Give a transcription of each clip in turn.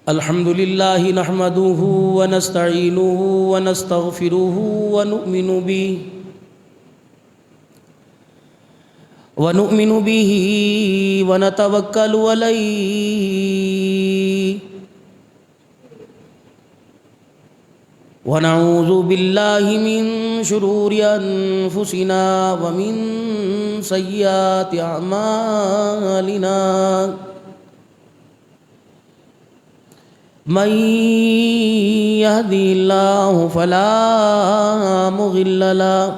الحمد لله نحمده ونستعينه ونستغفره ونؤمن به ونتوكل عليه ونعوذ بالله من شرور أنفسنا ومن سيئات أعمالنا من يهدي الله فلا مضل له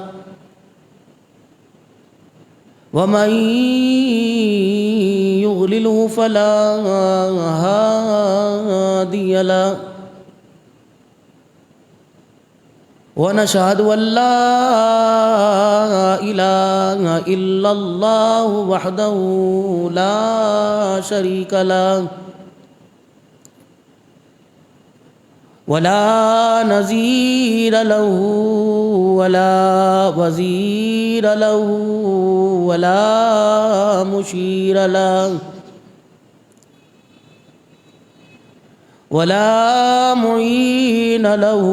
ومن يضلله فلا هادي له ونشهد أن لا إله إلا الله وحده لا شريك له ولا نظير له ولا وزير له ولا مشير له ولا معين له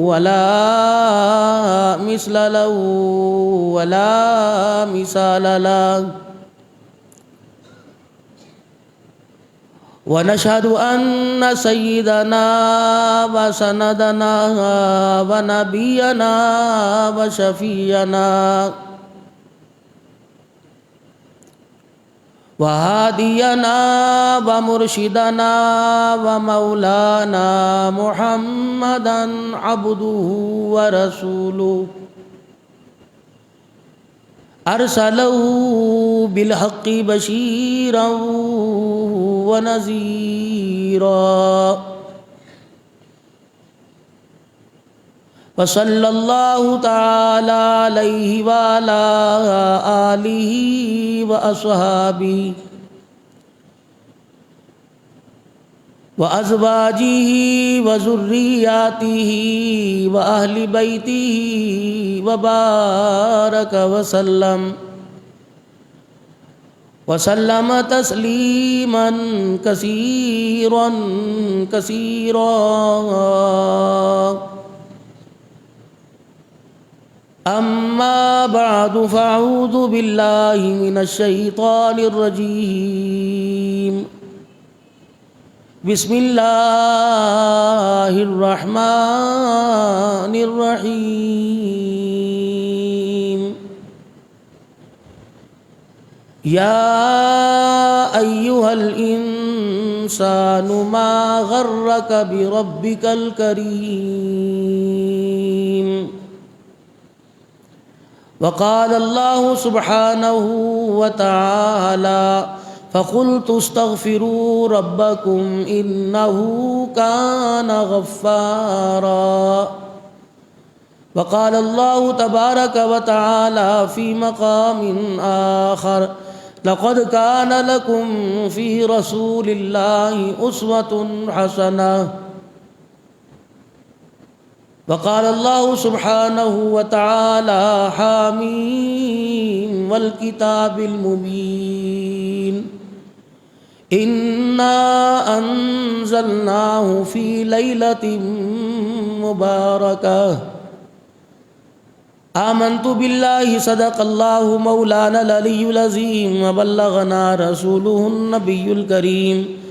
ولا مثل له ولا مثال له ونشهد أن سيدنا وسندنا ونبينا وشفينا وهادينا ومرشدنا ومولانا محمدا عبده ورسوله أرسله بالحق بشيرا ونذيرا وصلى الله تعالى عليه وعلى آله وأصحابه وأزواجه وذرياته وأهل بيته وبارك وسلم تسليما كثيرا كثيرا. أما بعد فأعوذ بالله من الشيطان الرجيم. بسم الله الرحمن الرحيم. يا أيها الإنسان ما غرك بربك الكريم. وقال الله سبحانه وتعالى فقلت استغفروا ربكم إنه كان غفارا. وقال الله تبارك وتعالى في مقام آخر لقد كان لكم في رسول الله أسوة حسنة. وقال الله سبحانه وتعالى حاميم والكتاب المبين إنا أنزلناه في ليلة مباركة آمنت بالله صدق الله مولانا العلي العظيم وبلغنا رسوله النبي الكريم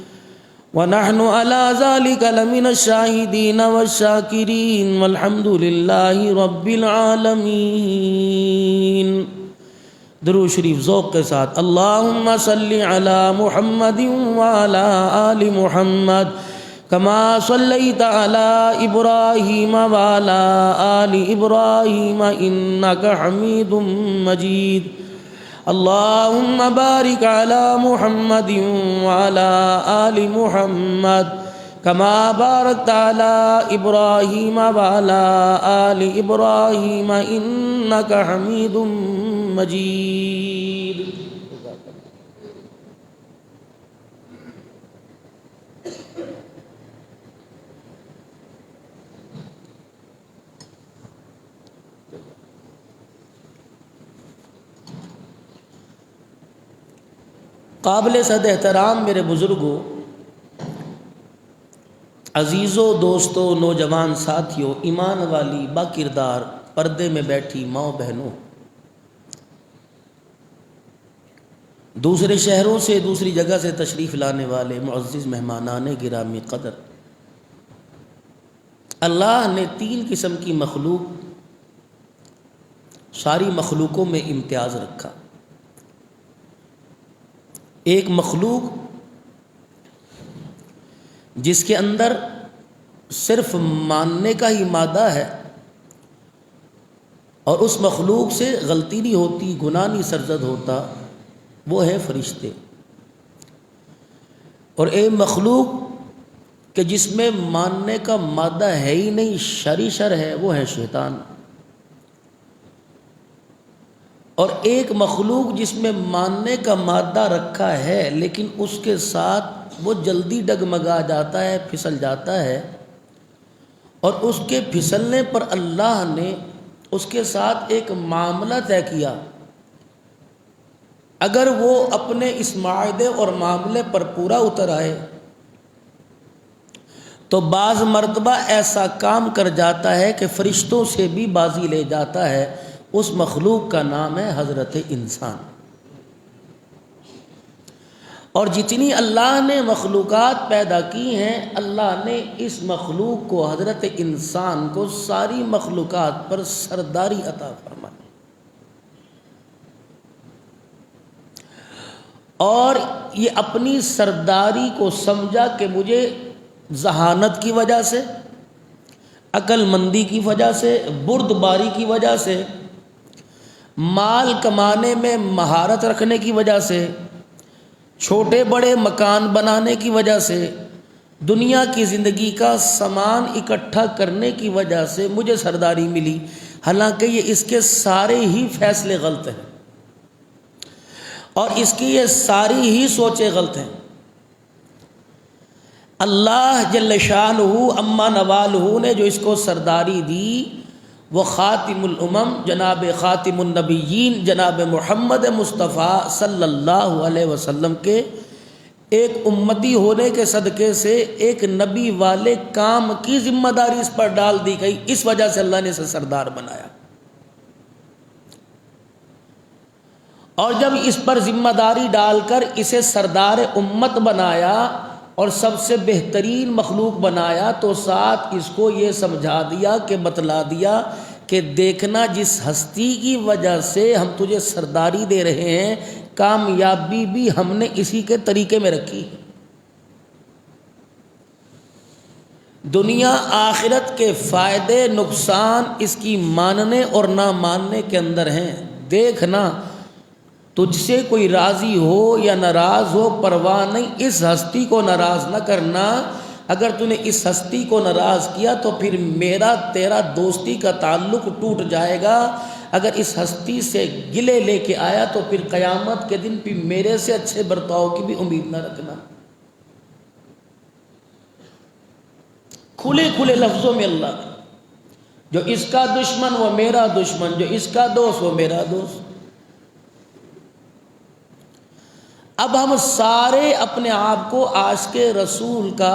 ونحن على ذلك لمن الشاهدين والشاكرين والحمد لله رب العالمين. درود شریف ذوق کے ساتھ. اللہم صلی علی محمد وعلی آل محمد كما صليت على إبراهيم وعلى آل إبراهيم إنك حميد مجيد. اللهم بارك على محمد وعلى آل محمد كما باركت على إبراهيم وعلى آل إبراهيم إنك حميد مجيد. قابل صد احترام میرے بزرگوں، عزیزوں، دوستوں، نوجوان ساتھیوں، ایمان والی با کردار پردے میں بیٹھی ماؤں بہنوں، دوسرے شہروں سے دوسری جگہ سے تشریف لانے والے معزز مہمانان گرامی قدر، اللہ نے 3 قسم کی مخلوق ساری مخلوقوں میں امتیاز رکھا۔ ایک مخلوق جس کے اندر صرف ماننے کا ہی مادہ ہے اور اس مخلوق سے غلطی نہیں ہوتی، گناہ نہیں سرزد ہوتا، وہ ہے فرشتے۔ اور ایک مخلوق کہ جس میں ماننے کا مادہ ہے ہی نہیں، شر شر ہے، وہ ہے شیطان۔ اور ایک مخلوق جس میں ماننے کا مادہ رکھا ہے لیکن اس کے ساتھ وہ جلدی ڈگمگا جاتا ہے، پھسل جاتا ہے، اور اس کے پھسلنے پر اللہ نے اس کے ساتھ ایک معاملہ طے کیا، اگر وہ اپنے اس معاہدے اور معاملے پر پورا اتر آئے تو بعض مرتبہ ایسا کام کر جاتا ہے کہ فرشتوں سے بھی بازی لے جاتا ہے۔ اس مخلوق کا نام ہے حضرت انسان۔ اور جتنی اللہ نے مخلوقات پیدا کی ہیں، اللہ نے اس مخلوق کو، حضرت انسان کو، ساری مخلوقات پر سرداری عطا فرمائی۔ اور یہ اپنی سرداری کو سمجھا کہ مجھے ذہانت کی وجہ سے، عقل مندی کی وجہ سے، بردباری کی وجہ سے، مال کمانے میں مہارت رکھنے کی وجہ سے، چھوٹے بڑے مکان بنانے کی وجہ سے، دنیا کی زندگی کا سامان اکٹھا کرنے کی وجہ سے مجھے سرداری ملی، حالانکہ یہ اس کے سارے ہی فیصلے غلط ہیں اور اس کی یہ ساری ہی سوچیں غلط ہیں۔ اللہ جل شانہ اما نوالہ نے جو اس کو سرداری دی، وہ خاتم الامم جناب خاتم النبیین جناب محمد مصطفیٰ صلی اللہ علیہ وسلم کے ایک امتی ہونے کے صدقے سے ایک نبی والے کام کی ذمہ داری اس پر ڈال دی گئی، اس وجہ سے اللہ نے اسے سردار بنایا۔ اور جب اس پر ذمہ داری ڈال کر اسے سردار امت بنایا اور سب سے بہترین مخلوق بنایا، تو ساتھ اس کو یہ سمجھا دیا کہ بتلا دیا کہ دیکھنا، جس ہستی کی وجہ سے ہم تجھے سرداری دے رہے ہیں، کامیابی بھی ہم نے اسی کے طریقے میں رکھی۔ دنیا آخرت کے فائدے نقصان اس کی ماننے اور نہ ماننے کے اندر ہیں۔ دیکھنا، تجھ سے کوئی راضی ہو یا ناراض ہو پرواہ نہیں، اس ہستی کو ناراض نہ کرنا۔ اگر تو نے اس ہستی کو ناراض کیا تو پھر میرا تیرا دوستی کا تعلق ٹوٹ جائے گا۔ اگر اس ہستی سے گلے لے کے آیا تو پھر قیامت کے دن بھی میرے سے اچھے برتاؤ کی بھی امید نہ رکھنا۔ کھلے کھلے لفظوں میں اللہ نے، جو اس کا دشمن وہ میرا دشمن، جو اس کا دوست وہ میرا دوست۔ اب ہم سارے اپنے آپ کو عاشق رسول کا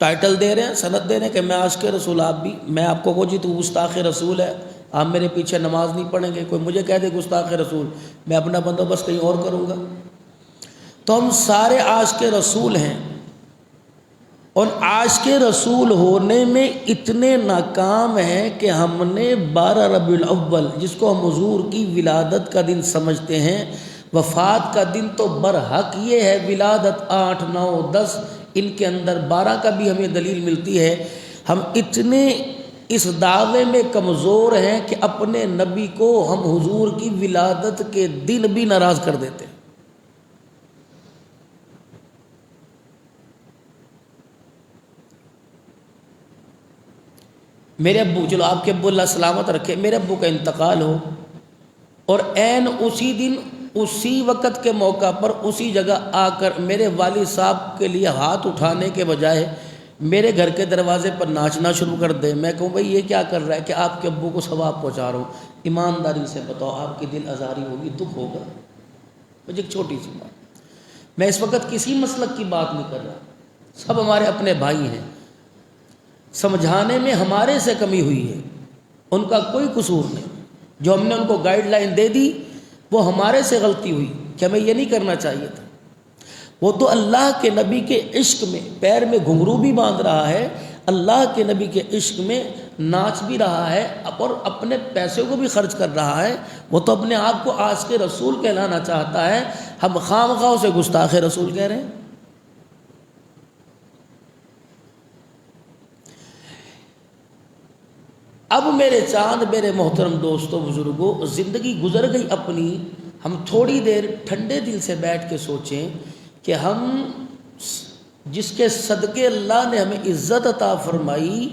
ٹائٹل دے رہے ہیں، سند دے رہے ہیں کہ میں عاشق رسول، آپ بھی، میں آپ کو کہوں جی تو گستاخ رسول ہے، آپ میرے پیچھے نماز نہیں پڑھیں گے، کوئی مجھے کہہ دے گستاخ رسول، میں اپنا بندوبست کہیں اور کروں گا۔ تو ہم سارے عاشق رسول ہیں، اور عاشق رسول ہونے میں اتنے ناکام ہیں کہ ہم نے 12 ربیع الاول، جس کو ہم حضور کی ولادت کا دن سمجھتے ہیں، وفات کا دن تو برحق یہ ہے، ولادت 8، 9، 10، ان کے اندر 12 کا بھی ہمیں دلیل ملتی ہے۔ ہم اتنے اس دعوے میں کمزور ہیں کہ اپنے نبی کو ہم حضور کی ولادت کے دن بھی ناراض کر دیتے ہیں۔ میرے ابو، چلو آپ کے ابو اللہ سلامت رکھے، میرے ابو کا انتقال ہو اور عین اسی دن، اسی وقت کے موقع پر، اسی جگہ آ کر میرے والد صاحب کے لیے ہاتھ اٹھانے کے بجائے میرے گھر کے دروازے پر ناچنا شروع کر دے، میں کہوں بھائی یہ کیا کر رہا ہے کہ آپ کے ابو کو ثواب پہنچا رہا ہوں، ایمانداری سے بتاؤ، آپ کی دل آزاری ہوگی، دکھ ہوگا؟ مجھے ایک چھوٹی سی بات، میں اس وقت کسی مسلک کی بات نہیں کر رہا، سب ہمارے اپنے بھائی ہیں، سمجھانے میں ہمارے سے کمی ہوئی ہے، ان کا کوئی قصور نہیں، جو ہم نے ان کو گائیڈ لائن دے دی وہ ہمارے سے غلطی ہوئی کہ ہمیں یہ نہیں کرنا چاہیے تھا۔ وہ تو اللہ کے نبی کے عشق میں پیر میں گھنگرو بھی باندھ رہا ہے، اللہ کے نبی کے عشق میں ناچ بھی رہا ہے اور اپنے پیسے کو بھی خرچ کر رہا ہے، وہ تو اپنے آپ کو عاشق رسول کہلانا چاہتا ہے، ہم خواہ اسے گستاخ رسول کہہ رہے ہیں۔ اب میرے چاند، میرے محترم دوستوں بزرگوں، زندگی گزر گئی اپنی، ہم تھوڑی دیر ٹھنڈے دل سے بیٹھ کے سوچیں کہ ہم جس کے صدقے اللہ نے ہمیں عزت عطا فرمائی،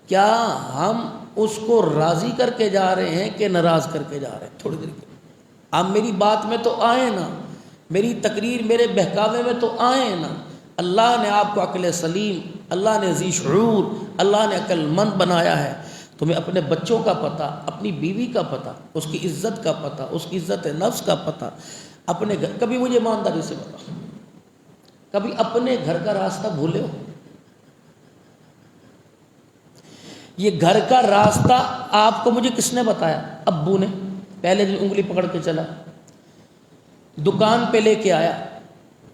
کیا ہم اس کو راضی کر کے جا رہے ہیں کہ ناراض کر کے جا رہے ہیں؟ تھوڑی دیر کے آپ میری بات میں تو آئیں نا، میری تقریر، میرے بہکاوے میں تو آئیں نا۔ اللہ نے آپ کو عقل سلیم، اللہ نے ذی شعور، اللہ نے عقل مند بنایا ہے۔ تمہیں اپنے بچوں کا پتہ، اپنی بیوی کا پتہ، اس کی عزت کا پتہ، اس کی عزت نفس کا پتہ، اپنے گھر، کبھی مجھے ایمانداری سے بتا، کبھی اپنے گھر کا راستہ بھولے ہو؟ یہ گھر کا راستہ آپ کو مجھے کس نے بتایا؟ ابو نے، پہلے دن انگلی پکڑ کے چلا، دکان پہ لے کے آیا،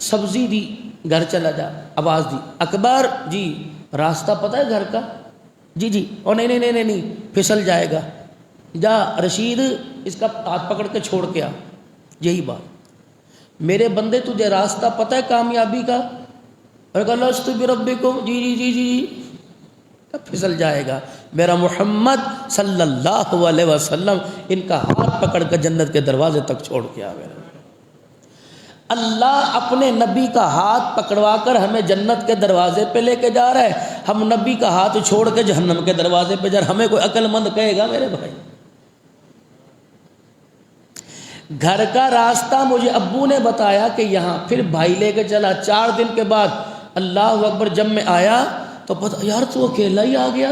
سبزی دی، گھر چلا جا، آواز دی، اکبر جی راستہ پتہ ہے گھر کا؟ جی جی، اور نہیں پھسل جائے گا، جا رشید اس کا ہاتھ پکڑ کے چھوڑ کے آ۔ یہی بات، میرے بندے تجھے راستہ پتہ ہے کامیابی کا؟ اور کہا لست بربکم، جی جی جی جی، پھسل جائے گا۔ میرا محمد صلی اللہ علیہ وسلم ان کا ہاتھ پکڑ کر جنت کے دروازے تک چھوڑ کے آ گئے۔ اللہ اپنے نبی کا ہاتھ پکڑوا کر ہمیں جنت کے دروازے پہ لے کے جا رہا ہے، ہم نبی کا ہاتھ چھوڑ کے جہنم کے دروازے پہ جا رہے ہیں۔ ہمیں کوئی عقل مند کہے گا میرے بھائی؟ گھر کا راستہ مجھے ابو نے بتایا کہ یہاں، پھر بھائی لے کے چلا۔ 4 دن کے بعد اللہ اکبر جب میں آیا تو پتہ یار تو اکیلا ہی آ گیا۔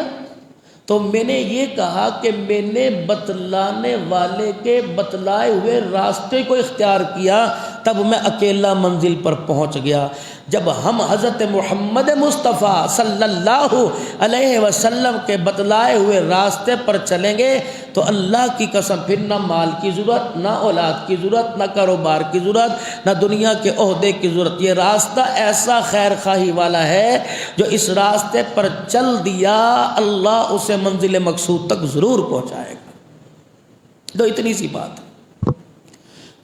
تو میں نے یہ کہا کہ میں نے بتلانے والے کے بتلائے ہوئے راستے کو اختیار کیا، تب میں اکیلا منزل پر پہنچ گیا۔ جب ہم حضرت محمد مصطفیٰ صلی اللہ علیہ وسلم کے بتلائے ہوئے راستے پر چلیں گے تو اللہ کی قسم پھر نہ مال کی ضرورت، نہ اولاد کی ضرورت، نہ کاروبار کی ضرورت، نہ دنیا کے عہدے کی ضرورت۔ یہ راستہ ایسا خیر خواہی والا ہے، جو اس راستے پر چل دیا اللہ اسے منزل مقصود تک ضرور پہنچائے گا۔ تو اتنی سی بات ہے،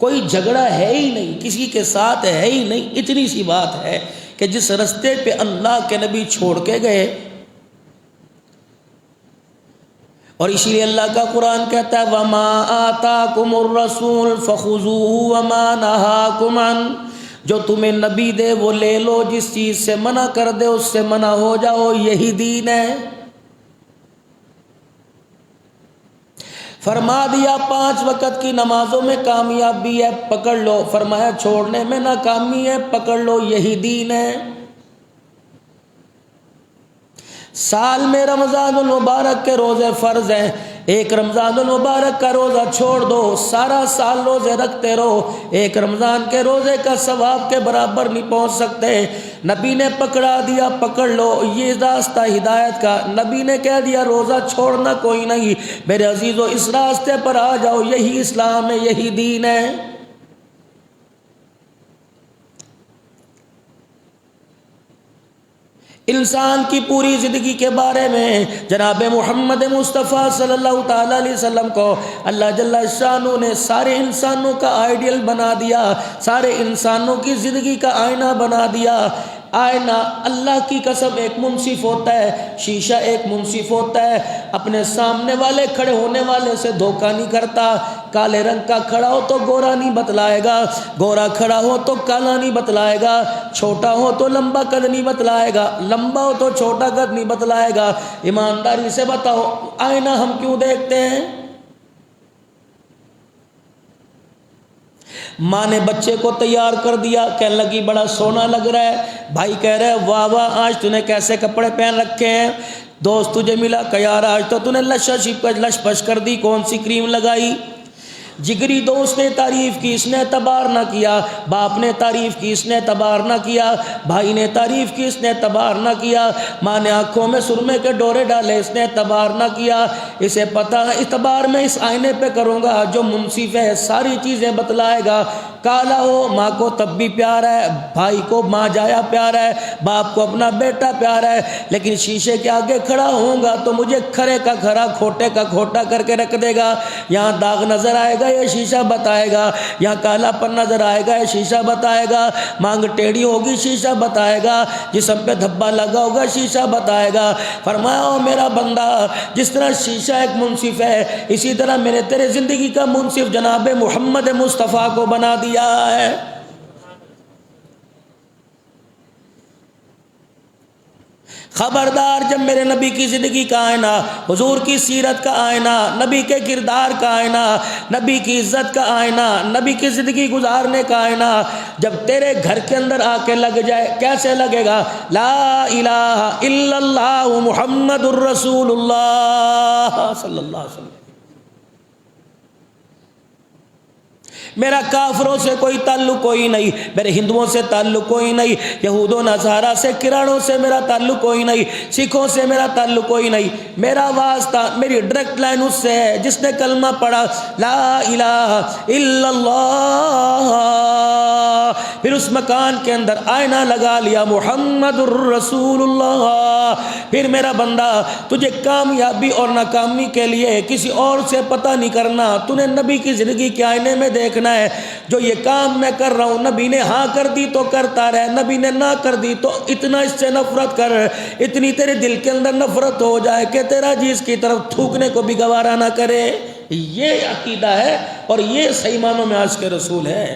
کوئی جھگڑا ہے ہی نہیں، کسی کے ساتھ ہے ہی نہیں، اتنی سی بات ہے کہ جس رستے پہ اللہ کے نبی چھوڑ کے گئے، اور اسی لیے اللہ کا قرآن کہتا ہے وَمَا آتَاكُمُ الرَّسُولُ فَخُذُوهُ وَمَا نَهَاكُمْ عَنْهُ، جو تمہیں نبی دے وہ لے لو، جس چیز سے منع کر دے اس سے منع ہو جاؤ، یہی دین ہے۔ فرما دیا 5 وقت کی نمازوں میں کامیابی ہے، پکڑ لو، فرمایا چھوڑنے میں ناکامی ہے، پکڑ لو، یہی دین ہے۔ سال میں رمضان المبارک کے روزے فرض ہیں، ایک رمضان المبارک کا روزہ چھوڑ دو، سارا سال روزے رکھتے رہو، ایک رمضان کے روزے کا ثواب کے برابر نہیں پہنچ سکتے۔ نبی نے پکڑا دیا، پکڑ لو، یہ راستہ ہدایت کا۔ نبی نے کہہ دیا روزہ چھوڑنا کوئی نہیں، میرے عزیزو اس راستے پر آ جاؤ، یہی اسلام ہے، یہی دین ہے۔ انسان کی پوری زندگی کے بارے میں جناب محمد مصطفیٰ صلی اللہ تعالیٰ علیہ وسلم کو اللہ جل شانہ نے سارے انسانوں کا آئیڈیل بنا دیا، سارے انسانوں کی زندگی کا آئینہ بنا دیا۔ آئینہ اللہ کی قسم ایک منصف ہوتا ہے، شیشہ ایک منصف ہوتا ہے، اپنے سامنے والے کھڑے ہونے والے سے دھوکہ نہیں کرتا۔ کالے رنگ کا کھڑا ہو تو گورا نہیں بتلائے گا، گورا کھڑا ہو تو کالا نہیں بتلائے گا، چھوٹا ہو تو لمبا قد نہیں بتلائے گا، لمبا ہو تو چھوٹا قد نہیں بتلائے گا۔ ایمانداری سے بتاؤ آئینہ ہم کیوں دیکھتے ہیں؟ ماں نے بچے کو تیار کر دیا، کہنے لگی بڑا سونا لگ رہا ہے، بھائی کہہ رہے واہ واہ آج تو نے کیسے کپڑے پہن رکھے ہیں، دوست تجھے ملا کہ یار آج تو نے لش پش کر دی، کون سی کریم لگائی؟ جگری دوست نے تعریف کی، اس نے اعتبار نہ کیا، باپ نے تعریف کی، اس نے اعتبار نہ کیا، بھائی نے تعریف کی، اس نے اعتبار نہ کیا، ماں نے آنکھوں میں سرمے کے ڈورے ڈالے، اس نے اعتبار نہ کیا۔ اسے پتہ ہے اعتبار میں اس آئینے پہ کروں گا جو منصف ہے، ساری چیزیں بتلائے گا۔ کالا ہو ماں کو تب بھی پیار ہے، بھائی کو ماں جایا پیار ہے، باپ کو اپنا بیٹا پیار ہے، لیکن شیشے کے آگے کھڑا ہوں گا تو مجھے کھرے کا کھرا کھوٹے کا کھوٹا کر کے رکھ دے گا۔ یہاں داغ نظر آئے گا یہ شیشہ بتائے گا، یہاں کالا پن نظر آئے گا یہ شیشہ بتائے گا، مانگ ٹیڑھی ہوگی شیشہ بتائے گا، جسم پہ دھبا لگا ہوگا شیشہ بتائے گا۔ فرمایا او میرا بندہ، جس طرح شیشہ ایک منصف ہے، اسی طرح میں نے تیرے زندگی کا منصف جناب محمد مصطفیٰ کو بنا دیا ہے۔ خبردار، جب میرے نبی کی زندگی کا آئینہ، حضور کی سیرت کا آئینہ، نبی کے کردار کا آئینہ، نبی کی عزت کا آئینہ، نبی کی زندگی گزارنے کا آئینہ جب تیرے گھر کے اندر آ کے لگ جائے، کیسے لگے گا؟ لا الہ الا اللہ محمد الرسول اللہ صلی اللہ علیہ وسلم۔ میرا کافروں سے کوئی تعلق کوئی نہیں، میرے ہندوؤں سے تعلق کوئی نہیں، یہود و نصارہ سے کراڑوں سے میرا تعلق کوئی نہیں، سکھوں سے میرا تعلق کوئی نہیں، میرا واسطہ، میری ڈائریکٹ لائن اس سے ہے جس نے کلمہ پڑھا لا الہ الا اللہ، پھر اس مکان کے اندر آئینہ لگا لیا محمد الرسول اللہ۔ پھر میرا بندہ، تجھے کامیابی اور ناکامی کے لیے کسی اور سے پتہ نہیں کرنا، تو نے نبی کی زندگی کے آئینے میں دیکھنا ہے۔ جو یہ کام میں کر رہا ہوں، نبی نے ہاں کر دی تو کرتا رہے، نبی نے نہ کر دی تو اتنا اس سے نفرت کر، اتنی تیرے دل کے اندر نفرت ہو جائے کہ تیرا جی اس کی طرف تھوکنے کو بھی گوارا نہ کرے۔ یہ عقیدہ ہے اور یہ صحیح معنوں میں عاشق رسول ہے۔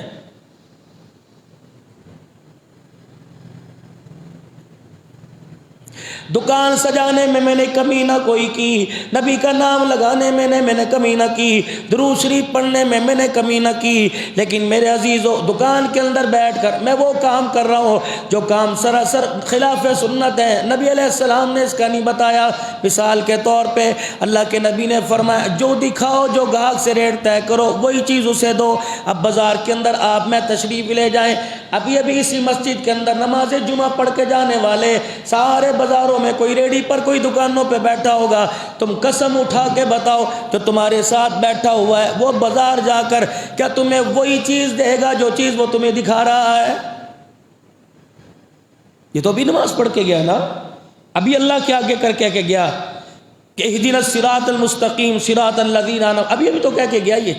دکان سجانے میں نے کمی نہ کوئی کی، نبی کا نام لگانے میں نے کمی نہ کی، درود شریف پڑھنے میں نے کمی نہ کی، لیکن میرے عزیزو، دکان کے اندر بیٹھ کر میں وہ کام کر رہا ہوں جو کام سراسر خلاف سنت ہے، نبی علیہ السلام نے اس کا نہیں بتایا۔ مثال کے طور پہ اللہ کے نبی نے فرمایا جو دکھاؤ، جو گاہک سے ریٹ طے کرو وہی چیز اسے دو۔ اب بازار کے اندر آپ میں تشریف لے جائیں، ابھی اسی مسجد کے اندر نماز جمعہ پڑھ کے جانے والے سارے بازاروں میں کوئی ریڈی پر کوئی دکانوں پہ بیٹھا ہوگا، تم قسم اٹھا کے بتاؤ جو تمہارے ساتھ بیٹھا ہوا ہے وہ بازار جا کر کیا تمہیں وہی چیز دے گا جو چیز وہ تمہیں دکھا رہا ہے؟ یہ تو ابھی نماز پڑھ کے گیا نا، ابھی اللہ کے آگے کر کے گیا کہ اہدنا الصراط المستقیم صراط الذین انعمت، ابھی تو کہہ کے گیا۔ یہ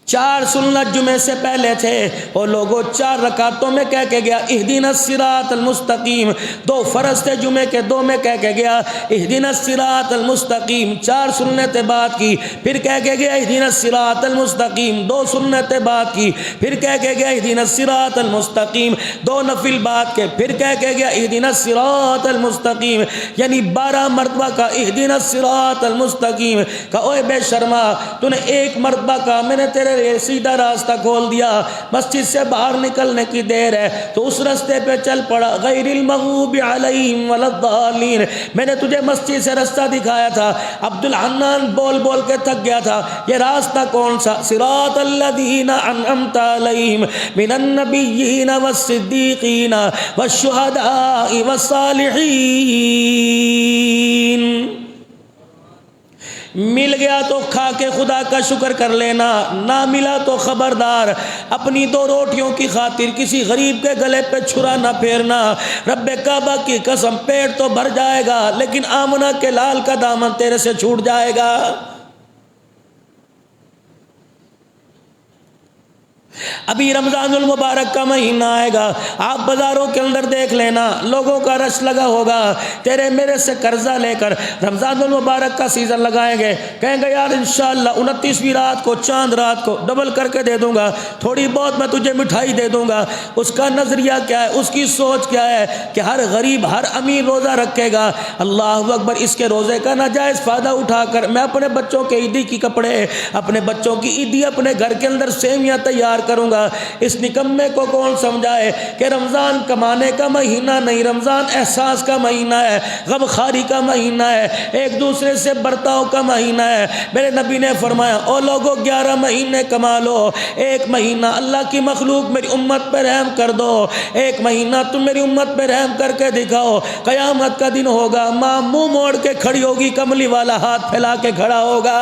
4 سنت جمعے سے پہلے تھے، اور لوگوں 4 رکعتوں میں کہہ کے گیا اہدنا الصراط المستقیم، 2 فرض تھے جمعے کے، 2 میں کہہ کے گیا اہدنا الصراط المستقیم، 4 سنتیں بعد کی، پھر کہہ کے گیا اہدنا الصراط المستقیم، 2 سنتیں بعد کی، پھر کہہ کے گیا اہدنا الصراط المستقیم، 2 نفل بعد کے، پھر کہہ کے گیا اہدنا الصراط المستقیم، یعنی 12 مرتبہ کا اہدنا الصراط المستقیم۔ کہ اوے بے شرما، تو نے ایک مرتبہ کا میں نے تیرے سیدھا راستہ کھول دیا، مسجد سے باہر نکلنے کی دیر ہے تو اس راستے پہ چل پڑا، غیر المغضوب علیہم ولا الضالین، میں نے تجھے مسجد سے راستہ دکھایا تھا، عبد الحنان بول بول کے تھک گیا تھا، یہ راستہ کون سا؟ صراط الذین انعمت علیہم من النبیین والصدیقین والشہداء والصالحین۔ مل گیا تو کھا کے خدا کا شکر کر لینا، نہ ملا تو خبردار اپنی 2 روٹیوں کی خاطر کسی غریب کے گلے پہ چھرا نہ پھیرنا۔ رب کعبہ کی قسم، پیٹ تو بھر جائے گا لیکن آمنہ کے لال کا دامن تیرے سے چھوٹ جائے گا۔ ابھی رمضان المبارک کا مہینہ آئے گا، آپ بازاروں کے اندر دیکھ لینا لوگوں کا رش لگا ہوگا، تیرے میرے سے قرضہ لے کر رمضان المبارک کا سیزن لگائیں گے، کہیں گے یار انشاءاللہ 29ویں رات کو، چاند رات کو ڈبل کر کے دے دوں گا، تھوڑی بہت میں تجھے مٹھائی دے دوں گا۔ اس کا نظریہ کیا ہے؟ اس کی سوچ کیا ہے کہ ہر غریب، ہر امیر روزہ رکھے گا، اللہ اکبر، اس کے روزے کا ناجائز فائدہ اٹھا کر میں اپنے بچوں کے عیدی کی کپڑے، اپنے بچوں کی عیدی، اپنے گھر کے اندر سیویاں تیار کروں گا۔ اس نکمے کو کون سمجھائے کہ رمضان کمانے کا مہینہ نہیں، رمضان احساس کا مہینہ ہے، غم خاری کا مہینہ ہے، ایک دوسرے سے برتاؤ کا مہینہ ہے۔ میرے نبی نے فرمایا او لوگو 11 مہینے کما لو، ایک مہینہ اللہ کی مخلوق میری امت پہ رحم کر دو، ایک مہینہ تم میری امت پہ رحم کر کے دکھاؤ، قیامت کا دن ہوگا، ماں منہ موڑ کے کھڑی ہوگی، کملی والا ہاتھ پھیلا کے کھڑا ہوگا۔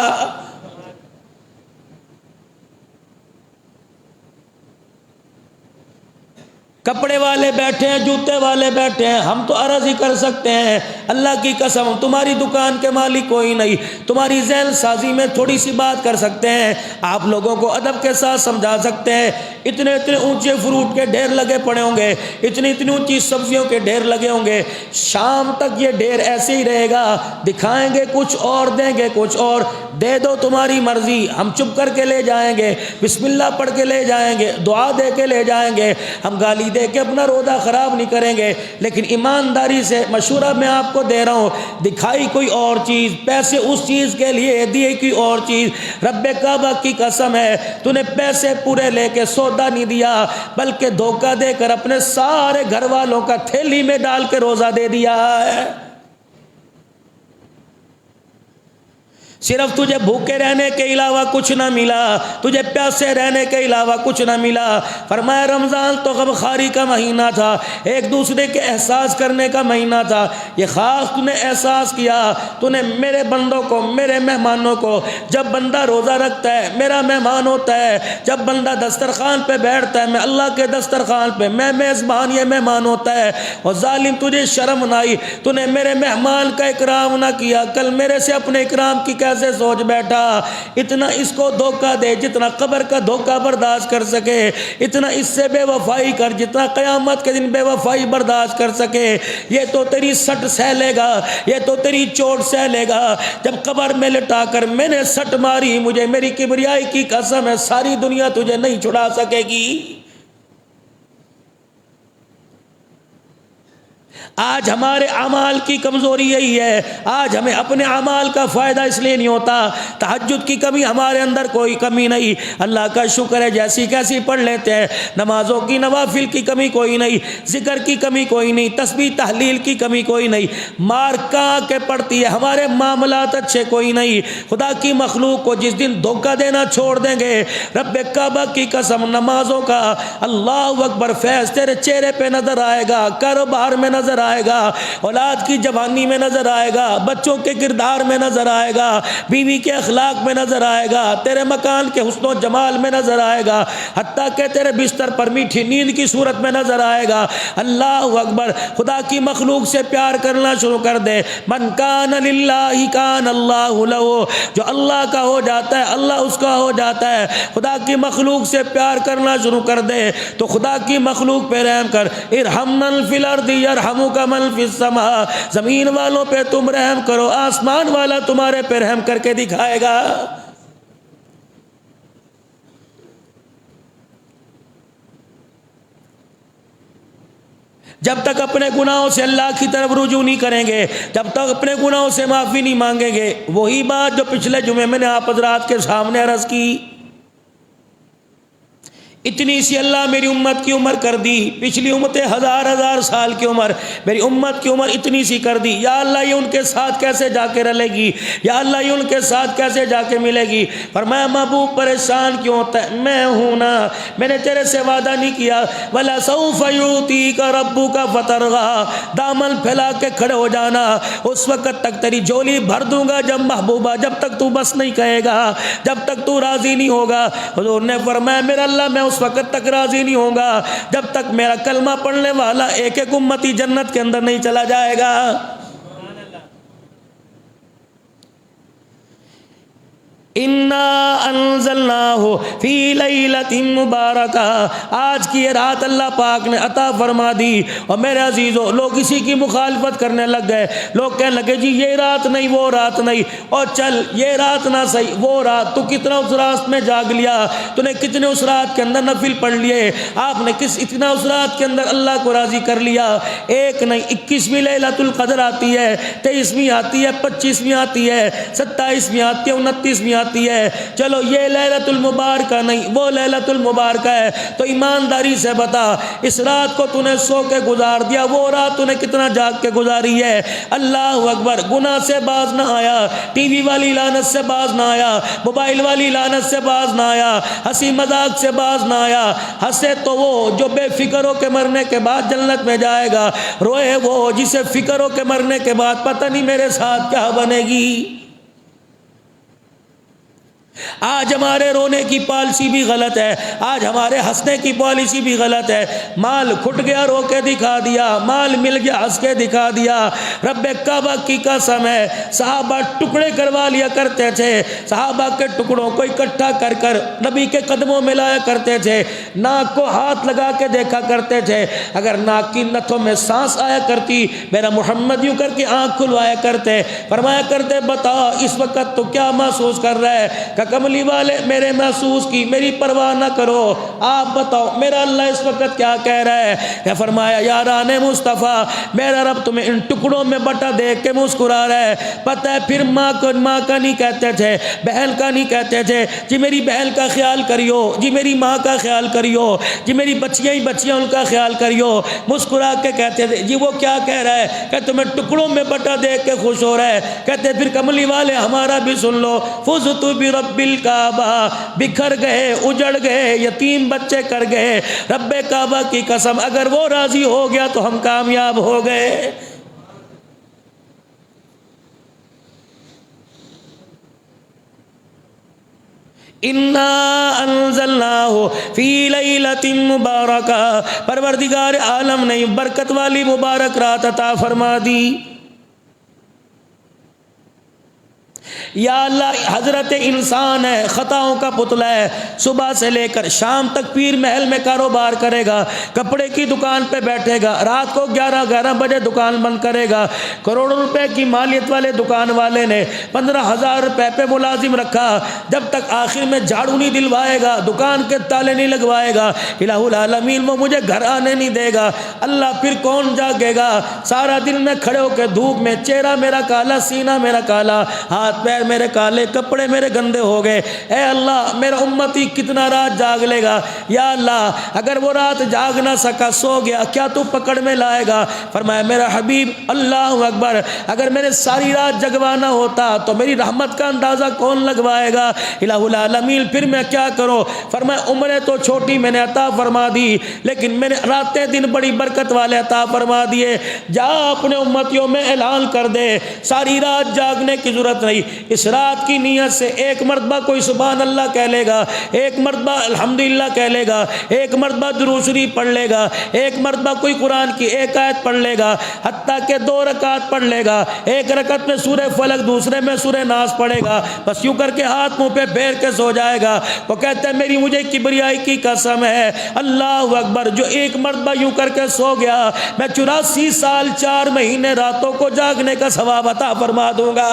کپڑے والے بیٹھے ہیں، جوتے والے بیٹھے ہیں، ہم تو عرض ہی کر سکتے ہیں اللہ کی قسم تمہاری دکان کے مالک کوئی نہیں، تمہاری ذہن سازی میں تھوڑی سی بات کر سکتے ہیں، آپ لوگوں کو ادب کے ساتھ سمجھا سکتے ہیں۔ اتنے اتنے اونچے فروٹ کے ڈھیر لگے پڑے ہوں گے، اتنی اتنی اونچی سبزیوں کے ڈھیر لگے ہوں گے، شام تک یہ ڈھیر ایسے ہی رہے گا، دکھائیں گے کچھ اور دیں گے کچھ اور، دے دو تمہاری مرضی، ہم چپ کر کے لے جائیں گے، بسم اللہ پڑھ کے لے جائیں گے، دعا دے کے لے جائیں گے، ہم گالی دے کے اپنا روزہ خراب نہیں کریں گے، لیکن ایمانداری سے مشورہ میں آپ کو دے رہا ہوں، دکھائی کوئی اور چیز، پیسے اس چیز کے لیے دیے کوئی اور چیز، رب کعبہ کی قسم ہے تو نے پیسے پورے لے کے سودا نہیں دیا، بلکہ دھوکہ دے کر اپنے سارے گھر والوں کا تھیلی میں ڈال کے روزہ دے دیا ہے۔ صرف تجھے بھوکے رہنے کے علاوہ کچھ نہ ملا، تجھے پیاسے رہنے کے علاوہ کچھ نہ ملا۔ فرمایا رمضان تو غم خاری کا مہینہ تھا، ایک دوسرے کے احساس کرنے کا مہینہ تھا، یہ خاص تو نے احساس کیا، تو نے میرے بندوں کو، میرے مہمانوں کو، جب بندہ روزہ رکھتا ہے میرا مہمان ہوتا ہے، جب بندہ دسترخوان پہ بیٹھتا ہے میں اللہ کے دسترخوان پہ، میں میزبان یہ مہمان ہوتا ہے، اور ظالم تجھے شرم نہ آئی، تو نے میرے مہمان کا اکرام نہ کیا، کل میرے سے اپنے اکرام کی کیسے سوچ بیٹھا۔ اتنا اس کو دھوکہ دے جتنا قبر کا دھوکہ برداشت کر سکے، اتنا اس سے بے وفائی کر جتنا قیامت کے دن بے وفائی برداشت کر سکے۔ یہ تو تیری سٹ سہ لے گا، یہ تو تیری چوٹ سہ لے گا، جب قبر میں لٹا کر میں نے سٹ ماری، مجھے میری کبریائی کی قسم ہے ساری دنیا تجھے نہیں چھڑا سکے گی۔ آج ہمارے اعمال کی کمزوری یہی ہے، آج ہمیں اپنے اعمال کا فائدہ اس لیے نہیں ہوتا، تہجد کی کمی ہمارے اندر کوئی کمی نہیں، اللہ کا شکر ہے جیسی کیسی پڑھ لیتے ہیں، نمازوں کی نوافل کی کمی کوئی نہیں، ذکر کی کمی کوئی نہیں، تسبیح تحلیل کی کمی کوئی نہیں، مار کہاں کے پڑتی ہے، ہمارے معاملات اچھے کوئی نہیں۔ خدا کی مخلوق کو جس دن دھوکہ دینا چھوڑ دیں گے، رب کعبہ کی قسم نمازوں کا اللہ اکبر فیض تیرے چہرے پہ نظر آئے گا، کاروبار میں نظر آئے گا، اولاد کی جوانی میں نظر آئے گا، بچوں کے کردار میں نظر آئے گا، بیوی کے اخلاق میں نظر آئے گا، تیرے مکان کے حسن و جمال میں نظر آئے گا، حتیٰ کہ تیرے بستر پر میٹھی نیند کی صورت میں نظر آئے گا۔ اللہ اکبر، خدا کی مخلوق سے پیار کرنا شروع کر دے۔ من کان للہ کان اللہ لہ، جو اللہ کا ہو جاتا ہے اللہ اس کا ہو جاتا ہے۔ خدا کی مخلوق سے پیار کرنا شروع کر دے تو خدا کی مخلوق پہ رحم کر۔ ارحم من فی الارض یرحمک من فی السماء، زمین والوں پہ تم رحم کرو، آسمان والا تمہارے پہ رحم کر کے دکھائے گا۔ جب تک اپنے گناہوں سے اللہ کی طرف رجوع نہیں کریں گے، جب تک اپنے گناہوں سے معافی نہیں مانگیں گے، وہی بات جو پچھلے جمعے میں نے آپ حضرات کے سامنے عرض کی، اتنی سی اللہ میری امت کی عمر کر دی، پچھلی امتیں ہزار ہزار سال کی عمر، میری امت کی عمر اتنی سی کر دی، یا اللہ یہ ان کے ساتھ کیسے جا کے رلے گی، یا اللہ یہ ان کے ساتھ کیسے جا کے ملے گی۔ فرمایا محبوب پریشان کیوں ہوتا ہے، میں ہوں نا، میں نے تیرے سے وعدہ نہیں کیا وَلَسَوْفَ يُعْطِيكَ رَبُّكَ فَتَرْضَىٰ، دامن پھیلا کے کھڑے ہو جانا، اس وقت تک تیری جھولی بھر دوں گا جب محبوبہ، جب تک تو بس نہیں کہے گا، جب تک تو راضی نہیں ہوگا۔ حضور نے فرمایا میرا اللہ میں اس وقت تک راضی نہیں ہوں گا جب تک میرا کلمہ پڑھنے والا ایک ایک امتی جنت کے اندر نہیں چلا جائے گا۔ اِنَّا أَنزَلْنَاهُ فِي لَيْلَةٍ مُبَارَكَةٍ، آج کی یہ رات اللہ پاک نے عطا فرما دی، اور میرے عزیزو لوگ اسی کی مخالفت کرنے لگ گئے، لوگ کہنے لگے جی یہ رات نہیں وہ رات نہیں، اور چل یہ رات نہ صحیح وہ رات، تو کتنا اس رات میں جاگ لیا، تو نے کتنے اس رات کے اندر نفل پڑھ لیے، آپ نے اتنا اس رات کے اندر اللہ کو راضی کر لیا۔ ایک نہیں 21ویں لیلۃ القدر آتی ہے، 23ویں آتی ہے، 25ویں آتی ہے، 27ویں آتی ہے، 29ویں آتی ہے چلو یہ لیلۃ المبارکہ نہیں وہ لیلۃ المبارکہ ہے، تو ایمانداری سے بتا اس رات کو تو نے سو کے گزار دیا، وہ رات تو نے کتنا جاگ کے گزاری ہے؟ اللہ اکبر، گناہ سے باز نہ آیا، ٹی وی والی لعنت سے باز نہ آیا، موبائل والی لعنت سے باز نہ آیا، ہنسی مذاق سے باز نہ آیا۔ ہنسے تو وہ جو بے فکر ہو کے مرنے کے بعد جنت میں جائے گا، روئے وہ جسے فکر ہو کے مرنے کے بعد پتہ نہیں میرے ساتھ کیا بنے گی۔ آج ہمارے رونے کی پالیسی بھی غلط ہے، آج ہمارے ہنسنے کی پالیسی بھی غلط ہے۔ مال کھٹ گیا رو کے دکھا دیا، مال مل گیا ہنس کے دکھا دیا۔ رب کعبہ کی قسم ہے صحابہ ٹکڑے کروا لیا کرتے تھے، صحابہ کے ٹکڑوں کو اکٹھا کر کر نبی کے قدموں میں لایا کرتے تھے، ناک کو ہاتھ لگا کے دیکھا کرتے تھے، اگر ناک کی نتھوں میں سانس آیا کرتی میرا محمد یوں کر کے آنکھ کھلوایا کرتے، فرمایا کرتے بتا اس وقت تو کیا محسوس کر رہا ہے؟ کہ کملی والے میرے محسوس کی میری پرواہ نہ کرو، آپ بتاؤ میرا اللہ اس وقت کیا کہہ رہا ہے؟ کہ فرمایا یاران مصطفیٰ میرا رب تمہیں ان ٹکڑوں میں بٹا دیکھ کے مسکرا رہا ہے۔ پتہ ہے پھر ماں کا نہیں کہتے تھے، بہن کا نہیں کہتے تھے جی میری بہن کا خیال کریو، جی میری ماں کا خیال کریو، جی میری بچیاں ہی بچیاں ان کا خیال کریو، مسکرا کے کہتے تھے جی وہ کیا کہہ رہا ہے؟ کہ تمہیں ٹکڑوں میں بٹا دیکھ کے خوش ہو رہا ہے۔ کہتے پھر کملی والے ہمارا بھی سن لو، فزت برب الکعبہ، بکھر گئے اجڑ گئے یتیم بچے کر گئے، رب کعبہ کی قسم اگر وہ راضی ہو گیا تو ہم کامیاب ہو گئے۔ اِنَّا أَنزَلْنَاهُ فِي لَيْلَةٍ مُبَارَكَةٍ، پروردگار عالم نے برکت والی مبارک رات عطا فرما دی۔ یا اللہ حضرت انسان ہے، خطاؤں کا پتلا ہے، صبح سے لے کر شام تک پیر محل میں کاروبار کرے گا، کپڑے کی دکان پہ بیٹھے گا، رات کو 11 بجے دکان بند کرے گا، کروڑوں روپے کی مالیت والے دکان والے نے 15,000 روپے پہ ملازم رکھا، جب تک آخر میں جھاڑو نہیں دلوائے گا، دکان کے تالے نہیں لگوائے گا، الہ العالمین وہ مجھے گھر آنے نہیں دے گا، اللہ پھر کون جاگے گا؟ سارا دن میں کھڑے ہو کے دھوپ میں چہرہ میرا کالا، سینہ میرا کالا، ہاتھ پیر میرے کالے، کپڑے میرے گندے ہو گئے، اے اللہ میرا امتی کتنا رات جاگ لے گا؟ یا اللہ اگر وہ رات جاگ نہ سکا سو گیا کیا تو پکڑ میں لائے گا؟ فرمایا میرا حبیب اللہ اکبر اگر میرے ساری رات جگوانا ہوتا تو میری رحمت کا اندازہ کون لگوائے گا؟ الہ العالمین پھر میں کیا کروں؟ فرمایا عمریں تو چھوٹی میں نے عطا فرما دی لیکن میں نے راتیں دن بڑی برکت والے عطا فرما دیے، جا اپنے امتیوں میں اعلان کر دے ساری رات جاگنے کی ضرورت نہیں، اس رات کی نیت سے ایک مرتبہ کوئی سبحان اللہ کہہ لے گا، ایک مرتبہ الحمدللہ کہہ لے گا، ایک مرتبہ درود شریف پڑھ لے گا، ایک مرتبہ کوئی قرآن کی ایک آیت پڑھ لے گا، حتیٰ کہ 2 رکعت پڑھ لے گا، ایک رکعت میں سورہ فلق دوسرے میں سورہ ناس پڑھے گا، بس یوں کر کے ہاتھ منہ پہ پھیر کے سو جائے گا۔ وہ کہتا ہے میری مجھے کبریائی کی قسم ہے اللہ اکبر جو ایک مرتبہ یوں کر کے سو گیا میں 84 سال 4 مہینے راتوں کو جاگنے کا ثواب عطا فرما دوں گا۔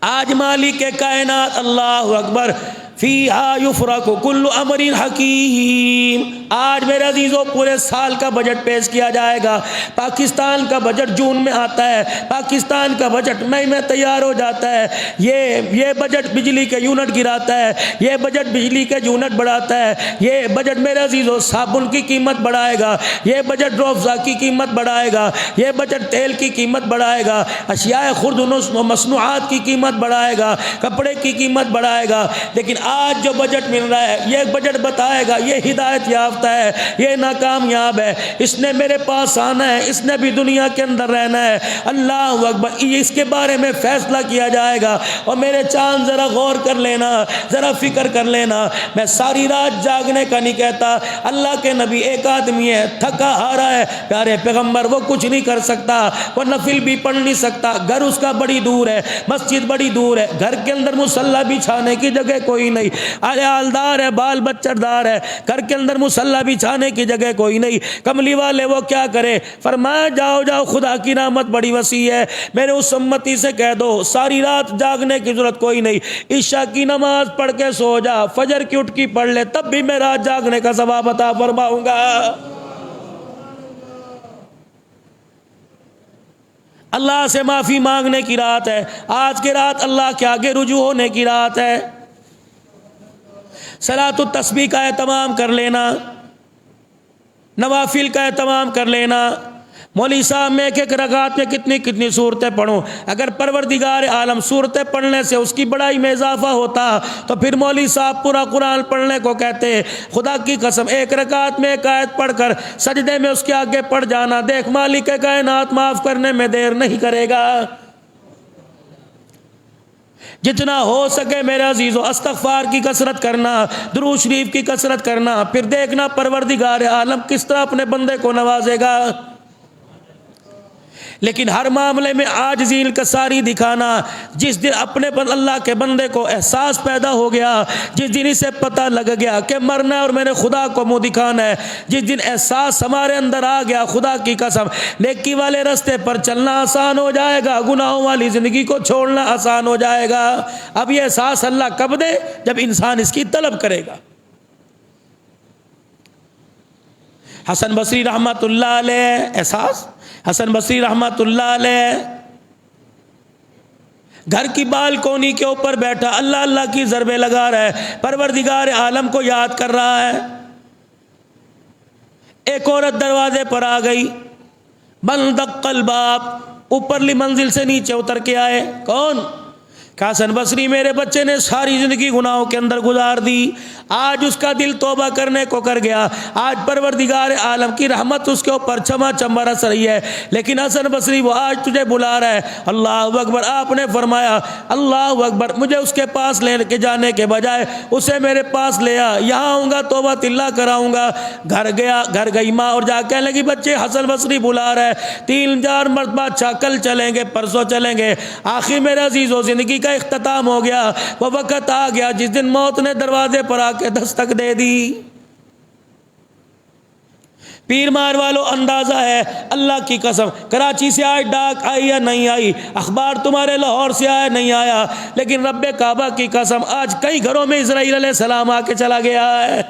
آج مالک کائنات اللہ اکبر فیہا یفرق کل امر حکیم، آج میرے عزیزوں پورے سال کا بجٹ پیش کیا جائے گا۔ پاکستان کا بجٹ جون میں آتا ہے، پاکستان کا بجٹ مئی میں تیار ہو جاتا ہے، یہ بجٹ بجلی کے یونٹ گراتا ہے، یہ بجٹ بجلی کے یونٹ بڑھاتا ہے، یہ بجٹ میرے عزیزوں صابن کی قیمت بڑھائے گا، یہ بجٹ روفزا کی قیمت بڑھائے گا، یہ بجٹ تیل کی قیمت بڑھائے گا، اشیاء خرد و مصنوعات کی قیمت بڑھائے گا، کپڑے کی قیمت بڑھائے گا، لیکن آج جو بجٹ مل رہا ہے یہ بجٹ بتائے گا یہ ہدایت یافتہ ہے، یہ ناکامیاب ہے، اس نے میرے پاس آنا ہے، اس نے بھی دنیا کے اندر رہنا ہے، اللہ اکبر اس کے بارے میں فیصلہ کیا جائے گا۔ اور میرے چاند ذرا غور کر لینا، ذرا فکر کر لینا، میں ساری رات جاگنے کا نہیں کہتا، اللہ کے نبی ایک آدمی ہے تھکا ہارا ہے، پیارے پیغمبر وہ کچھ نہیں کر سکتا، وہ نفل بھی پڑھ نہیں سکتا، گھر اس کا بڑی دور ہے، مسجد بڑی دور ہے، گھر کے اندر مصلی بچھانے کی جگہ کوئی نہیں، عیالدار ہے، بال بچہ دار ہے، گھر کے اندر مصلی بچھانے کی جگہ کوئی نہیں، کملی والے وہ کیا کرے؟ فرمایا جاؤ جاؤ خدا کی رحمت بڑی وسیع ہے، میرے اس امتی سے کہہ دو ساری رات جاگنے کی ضرورت کوئی نہیں، عشاء کی نماز پڑھ کے سو جا، فجر کی اٹھ کی پڑھ لے تب بھی میں رات جاگنے کا ثواب عطا فرماؤں گا۔ اللہ سے معافی مانگنے کی رات ہے، آج کی رات اللہ کے آگے رجوع ہونے کی رات ہے۔ صلاۃ التسبیح کا اہتمام کر لینا، نوافل کا اہتمام کر لینا۔ مولوی صاحب میں ایک ایک رکعت میں کتنی کتنی صورتیں پڑھوں، اگر پروردگار عالم صورتیں پڑھنے سے اس کی بڑائی میں اضافہ ہوتا تو پھر مولوی صاحب پورا قرآن پڑھنے کو کہتے۔ خدا کی قسم ایک رکعت میں ایک آیت پڑھ کر سجدے میں اس کے آگے پڑھ جانا، دیکھ مالک کائنات معاف کرنے میں دیر نہیں کرے گا۔ جتنا ہو سکے میرے عزیزو استغفار کی کثرت کرنا، درود شریف کی کثرت کرنا، پھر دیکھنا پروردگار عالم کس طرح اپنے بندے کو نوازے گا۔ لیکن ہر معاملے میں عاجزی انکساری دکھانا، جس دن اپنے اللہ کے بندے کو احساس پیدا ہو گیا، جس دن اسے پتہ لگ گیا کہ مرنا ہے اور میرے خدا کو منہ دکھانا ہے، جس دن احساس ہمارے اندر آ گیا، خدا کی قسم نیکی والے راستے پر چلنا آسان ہو جائے گا، گناہوں والی زندگی کو چھوڑنا آسان ہو جائے گا۔ اب یہ احساس اللہ کب دے؟ جب انسان اس کی طلب کرے گا۔ حسن بصری رحمت اللہ علیہ احساس، حسن بصری رحمت اللہ علیہ گھر کی بالکونی کے اوپر بیٹھا اللہ اللہ کی ضربیں لگا رہا ہے، پروردگار عالم کو یاد کر رہا ہے۔ ایک عورت دروازے پر آ گئی، بند الباب، اوپرلی منزل سے نیچے اتر کے آئے۔ کون؟ حسن بصری میرے بچے نے ساری زندگی گناہوں کے اندر گزار دی، آج اس کا دل توبہ کرنے کو کر گیا، آج پروردگار عالم کی رحمت اس کے اوپر چما چم برس رہی ہے، لیکن حسن بصری وہ آج تجھے بلا رہا ہے۔ اللہ اکبر، آپ نے فرمایا اللہ اکبر، مجھے اس کے پاس لے کے جانے کے بجائے اسے میرے پاس لے آ، یہاں آؤں گا توبہ اللہ کراؤں گا۔ گھر گیا، گھر گئی ماں اور جا کہنے لگی بچے حسن بصری بلا رہا ہے، 3-4 مرتبہ اچھا کل چلیں گے پرسوں چلیں گے۔ آخر میرے عزیزو زندگی کا اختتام ہو گیا، وہ وقت آ گیا جس دن موت نے دروازے پر آ کے دستک دے دی۔ پیر مار والو اندازہ ہے اللہ کی قسم، کراچی سے آج ڈاک آئی یا نہیں آئی، اخبار تمہارے لاہور سے آیا نہیں آیا، لیکن رب کعبہ کی قسم آج کئی گھروں میں اسرائیل علیہ السلام آ کے چلا گیا ہے۔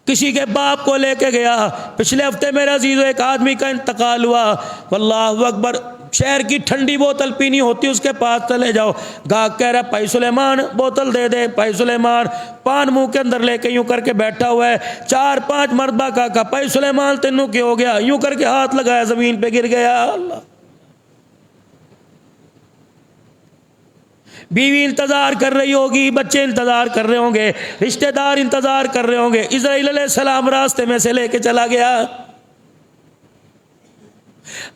کسی کے باپ کو لے کے گیا، پچھلے ہفتے میرے عزیزو ایک آدمی کا انتقال ہوا، واللہ اکبر، شہر کی ٹھنڈی بوتل پینی ہوتی اس کے پاس چلے جاؤ، گاہک کہہ رہا بھائی سلیمان بوتل دے دے، بھائی سلیمان پان منہ کے اندر لے کے یوں کر کے بیٹھا ہوا ہے، 4-5 مرتبہ کہا بھائی سلیمان تینوں کیا ہو گیا، یوں کر کے ہاتھ لگایا زمین پہ گر گیا۔ اللہ، بیوی انتظار کر رہی ہوگی، بچے انتظار کر رہے ہوں گے، رشتہ دار انتظار کر رہے ہوں گے، اسرائیل علیہ السلام راستے میں سے لے کے چلا گیا۔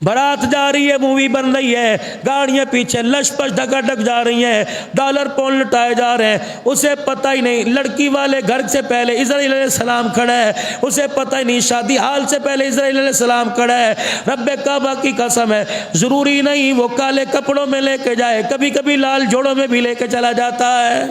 بارات جا رہی ہے، مووی بن رہی ہے، گاڑیاں پیچھے لش پش ڈھکا ڈھک جا رہی ہیں، ڈالر پاؤنڈ لٹائے جا رہے ہیں، اسے پتہ ہی نہیں لڑکی والے گھر سے پہلے اسرائیل علیہ السلام کھڑا ہے، اسے پتہ ہی نہیں شادی حال سے پہلے اسرائیل علیہ السلام کھڑا ہے۔ رب کعبہ کی قسم ہے ضروری نہیں وہ کالے کپڑوں میں لے کے جائے، کبھی کبھی لال جوڑوں میں بھی لے کے چلا جاتا ہے۔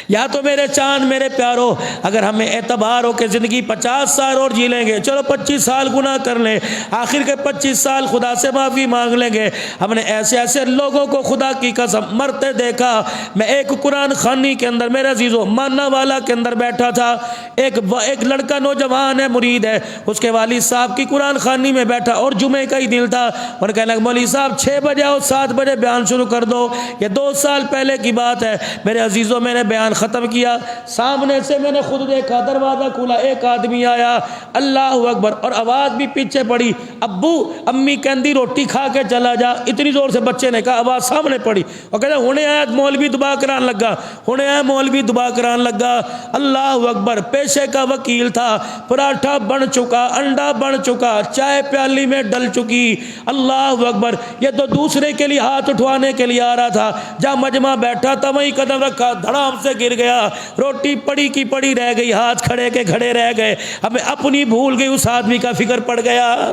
یا تو میرے چاند میرے پیارو، اگر ہمیں اعتبار ہو کہ زندگی 50 سال اور جی لیں گے، چلو 25 سال گناہ کر لیں، آخر کے 25 سال خدا سے معافی مانگ لیں گے۔ ہم نے ایسے ایسے لوگوں کو خدا کی قسم مرتے دیکھا۔ میں ایک قرآن خوانی کے اندر میرے عزیزو ماننا والا کے اندر بیٹھا تھا، ایک لڑکا نوجوان ہے، مرید ہے، اس کے والد صاحب کی قرآن خوانی میں بیٹھا اور جمعے کا ہی دن تھا، اور کہنے لگا مولوی صاحب 6 بجے آؤ، 7 بجے بیان شروع کر دو۔ یہ 2 سال پہلے کی بات ہے میرے عزیزو، میں نے بیان ختم کیا، سامنے سے میں نے خود دیکھا دروازہ کھلا، ایک آدمی آیا، اللہ اکبر، اور آواز بھی پیچھے پڑی، ابو امی کہندی روٹی کھا کے چلا جا، اتنی زور سے بچے نے کہا، آواز سامنے پڑی، اور کہتا ہونے آیا مولوی دبا کران لگا، ہونے آیا مولوی دبا کران لگا۔ اللہ اکبر، پیشے کا وکیل تھا، پراٹھا بن چکا، انڈا بن چکا، چائے پیالی میں ڈل چکی۔ اللہ اکبر، یہ تو دوسرے کے لیے ہاتھ اٹھوانے کے لیے آ رہا تھا، جہاں مجمع بیٹھا تھا وہیں قدم رکھا، دھڑام سے گر گیا، روٹی پڑی کی پڑی رہ گئی، ہاتھ کھڑے کے کھڑے رہ گئے، ہمیں اپنی بھول گئی، اس آدمی کا فکر پڑ گیا۔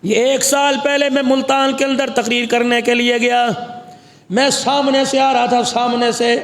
یہ 1 سال پہلے میں ملتان کے اندر تقریر کرنے کے لیے گیا، میں سامنے سے آ رہا تھا، سامنے سے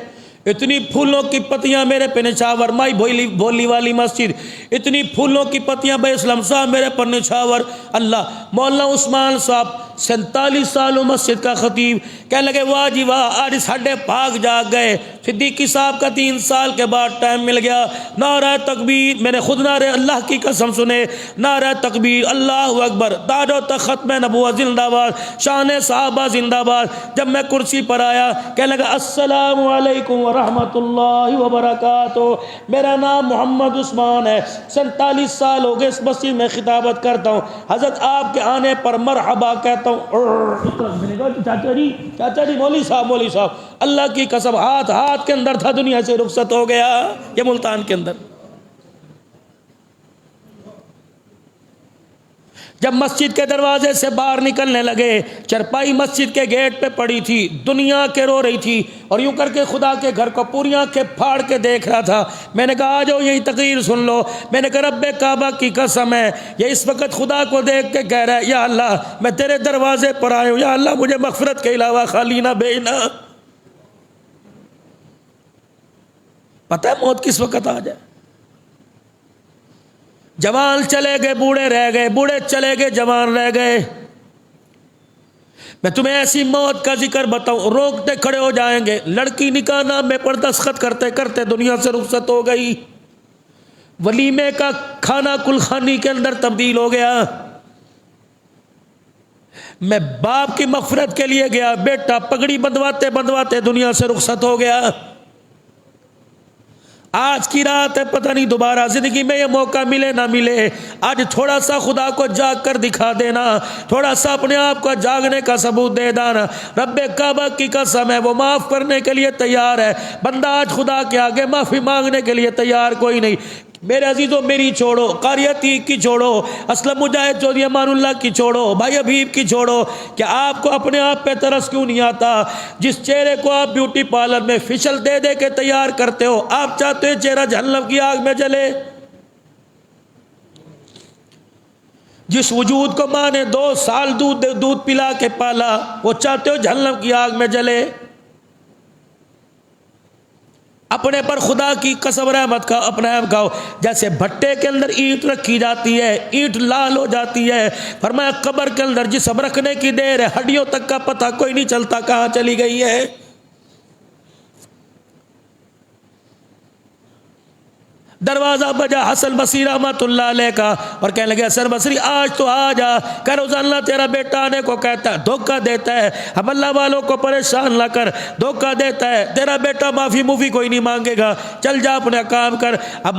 اتنی پھولوں کی پتیاں میرے پہ نچھاور، مائی بھولی والی مسجد، اتنی پھولوں کی پتیاں بھائی اسلام صاحب میرے پر نچھاور۔ اللہ، مولانا عثمان صاحب 47 سالوں مسجد کا خطیب، کہنے لگے واہ جی واہ، آج ساڈے پاک جاگ گئے۔ صدیقی صاحب کا 3 سال کے بعد ٹائم مل گیا، نعرہ تکبیر، میں نے خود نعرہ اللہ کی قسم سنے، نعرہ تکبیر، اللہ اکبر، تاج و تخت میں نبوت زندہ باد، شان صحابہ زندہ باد۔ جب میں کرسی پر آیا، کہنے لگا السلام علیکم ورحمۃ اللہ وبرکاتہ، میرا نام محمد عثمان ہے، 47 سال ہو گئے اس مسجد میں خطابت کرتا ہوں، حضرت آپ کے آنے پر مرحبا کہتا ہوں۔ میں نے کہا چاچا جی مولوی صاحب، اللہ کی قسم ہاتھ کے اندر تھا، دنیا سے رخصت ہو گیا، یہ ملتان کے اندر۔ جب مسجد کے دروازے سے باہر نکلنے لگے، چرپائی مسجد کے گیٹ پہ پڑی تھی، دنیا کے رو رہی تھی، اور یوں کر کے خدا کے گھر کو پوری آنکھیں پھاڑ کے دیکھ رہا تھا۔ میں نے کہا آ جاؤ یہی تقریر سن لو۔ میں نے کہا رب کعبہ کی قسم ہے، یہ اس وقت خدا کو دیکھ کے کہہ رہا ہے یا اللہ میں تیرے دروازے پر آیا ہوں، یا اللہ مجھے مغفرت کے علاوہ خالی نہ بھیجنا۔ پتہ ہے موت کس وقت آ جائے؟ جوان چلے گئے بوڑھے رہ گئے، بوڑھے چلے گئے جوان رہ گئے۔ میں تمہیں ایسی موت کا ذکر بتاؤں، روکتے کھڑے ہو جائیں گے۔ لڑکی نکاح نامے پر دستخط کرتے کرتے دنیا سے رخصت ہو گئی، ولیمے کا کھانا کلخانی کے اندر تبدیل ہو گیا۔ میں باپ کی مغفرت کے لیے گیا، بیٹا پگڑی بندھواتے بندھواتے دنیا سے رخصت ہو گیا۔ آج کی رات ہے، پتہ نہیں دوبارہ زندگی میں یہ موقع ملے نہ ملے۔ آج تھوڑا سا خدا کو جاگ کر دکھا دینا، تھوڑا سا اپنے آپ کو جاگنے کا ثبوت دے دینا۔ رب کعبہ کی قسم ہے وہ معاف کرنے کے لیے تیار ہے۔ بندہ آج خدا کے آگے معافی مانگنے کے لیے تیار کوئی نہیں۔ میرے عزیزوں میری چھوڑو، قاری عتیق کی چھوڑو، اسلم مجاہد چودھری امان اللہ کی چھوڑو، بھائی حبیب کی چھوڑو، کہ آپ کو اپنے آپ پہ ترس کیوں نہیں آتا؟ جس چہرے کو آپ بیوٹی پارلر میں فیشل دے دے کے تیار کرتے ہو، آپ چاہتے ہو چہرہ جہنم کی آگ میں جلے؟ جس وجود کو ماں نے 2 سال دودھ پلا کے پالا، وہ چاہتے ہو جہنم کی آگ میں جلے؟ اپنے پر خدا کی قسم رحمت کا اپنا عیب کھاؤ۔ جیسے بھٹے کے اندر اینٹ رکھی جاتی ہے، اینٹ لال ہو جاتی ہے، فرمایا قبر کے اندر جسم رکھنے کی دیر ہے، ہڈیوں تک کا پتہ کوئی نہیں چلتا کہاں چلی گئی ہے۔ دروازہ بجا حسن بصری رحمت اللہ علیہ کا، اور کہنے لگے حسن بصری آج تو آ جا، کہ روزانہ تیرا بیٹا آنے کو کہتا ہے، دھوکہ دیتا ہے، ہم اللہ والوں کو پریشان نہ کر، دھوکہ دیتا ہے، تیرا بیٹا معافی موفی کوئی نہیں مانگے گا، چل جا اپنا کام کر۔ اب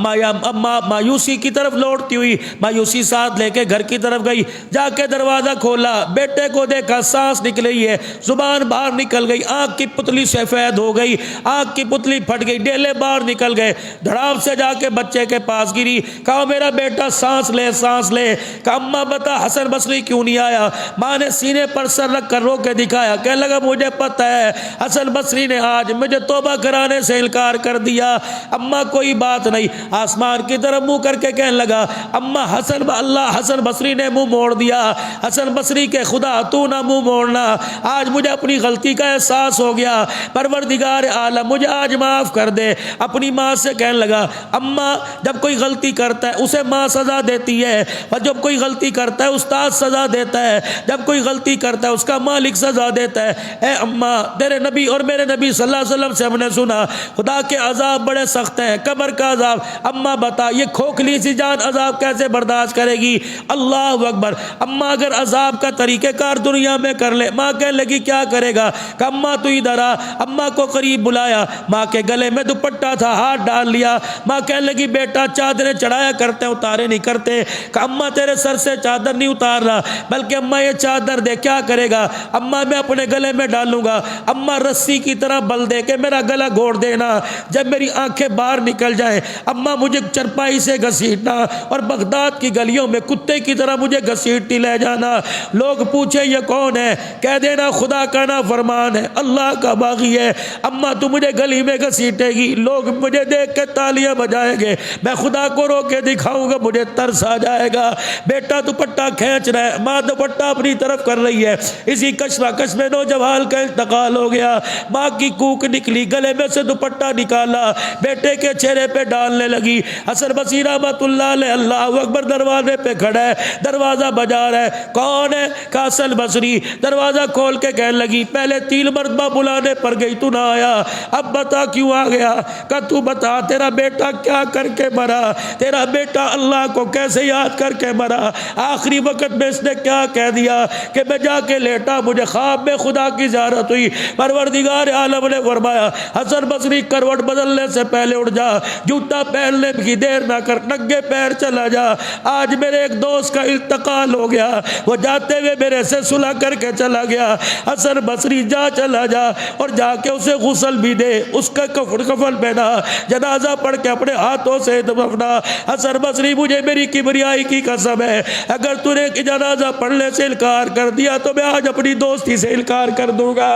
مایوسی کی طرف لوٹتی ہوئی مایوسی ساتھ لے کے گھر کی طرف گئی، جا کے دروازہ کھولا، بیٹے کو دیکھا، سانس نکل رہی ہے، زبان باہر نکل گئی، آنکھ کی پتلی سفید ہو گئی، آنکھ کی پتلی پھٹ گئی، ڈیلے باہر نکل گئے، دھڑام سے جا کے بچے کے پاس گری، کہا میرا بیٹا سانس لے سانس لے۔ کہا اماں بتا حسن بصری کیوں نہیں آیا؟ ماں نے سینے پر سر رکھ کر رو کے دکھایا، کہنے لگا مجھے پتہ ہے حسن بصری نے آج مجھے توبہ کرانے سے انکار کر دیا۔ اماں کوئی بات نہیں، آسمان کی طرف منہ کر کے کہنے لگا اماں حسن بصری نے منہ موڑ دیا، حسن بصری کے خدا تو نہ منہ موڑنا، آج مجھے اپنی غلطی کا احساس ہو گیا، پروردگار عالم مجھے آج معاف کر دے۔ اپنی ماں سے کہنے لگا اماں جب کوئی غلطی کرتا ہے اسے ماں سزا دیتی ہے، اور جب کوئی غلطی کرتا ہے استاد سزا دیتا ہے، جب کوئی غلطی کرتا ہے اس کا مالک سزا دیتا ہے۔ اے اماں تیرے نبی اور میرے نبی صلی اللہ علیہ وسلم سے ہم نے سنا خدا کے عذاب بڑے سخت ہیں، قبر کا عذاب، اماں بتا یہ کھوکھلی سی جان عذاب کیسے برداشت کرے گی؟ اللہ اکبر۔ اماں اگر عذاب کا طریقہ کار دنیا میں کر لے، ماں کہنے لگی کیا کرے گا؟ کہ اماں تو ادھر آ۔ اماں کو قریب بلایا، ماں کے گلے میں دوپٹہ تھا، ہاتھ ڈال لیا، ماں کہنے لگی بیٹا چادریں چڑھایا کرتے ہیں اتارے نہیں کرتے۔ کہ اماں تیرے سر سے چادر نہیں اتار رہا، بلکہ اماں یہ چادر دے کیا کرے گا؟ اماں میں اپنے گلے میں ڈالوں گا، اماں رسی کی طرح بل دے کے میرا گلا گھوڑ دینا، جب میری آنکھیں باہر نکل جائیں اماں مجھے چرپائی سے گھسیٹنا اور بغداد کی گلیوں میں کتے کی طرح مجھے گھسیٹتی لے جانا، لوگ پوچھے یہ کون ہے؟ کہہ دینا خدا کا نافرمان ہے، اللہ کا باغی ہے۔ اماں تو مجھے گلی میں گھسیٹے گی، لوگ مجھے دیکھ کے تالیاں بجائیں جائیں گے، میں خدا کو رو کے دکھاؤں گا، مجھے ترس آ جائے گا۔ بیٹا دوپٹہ کھینچ رہا ہے، ماں دوپٹہ اپنی طرف کر رہی ہے، اسی کشمکش میں نوجوان کا انتقال ہو گیا۔ ماں کی کوک نکلی، گلے میں سے دوپٹہ نکالا، بیٹے کے چہرے پہ ڈالنے لگی۔ حسن بصری رحمۃ اللہ علیہ اللہ اکبر دروازے پہ کھڑا ہے، دروازہ بجا رہا ہے، کون ہے؟ کہا حسن بصری۔ دروازہ کھول کے کہنے لگی پہلے 3 مرتبہ بلانے پر گئی تو نہ آیا، اب بتا کیوں آ گیا؟ کہا تو بتا تیرا بیٹا کیا کر کے مرا، تیرا بیٹا اللہ کو کیسے یاد کر کے مرا، آخری وقت میں اس نے کیا کہہ دیا کہ میں جا کے لیٹا، مجھے خواب میں خدا کی زیارت ہوئی، پروردگار عالم نے فرمایا حسن بصری کروٹ بدلنے سے پہلے اٹھ جا، جوتا پہننے کی دیر نہ کر، ننگے پیر چلا جا، آج میرے ایک دوست کا انتقال ہو گیا، وہ جاتے ہوئے میرے سے صلح کر کے چلا گیا۔ حسن بصری جا چلا جا اور جا کے اسے غسل بھی دے، اس کا کفن پہنا، جنازہ پڑھ کے اپنے ہاتھوں سے دفنا۔ حسن بصری مجھے میری کبریائی کی قسم ہے، اگر تو نے جنازہ پڑھنے سے انکار کر دیا تو میں آج اپنی دوستی سے انکار کر دوں گا۔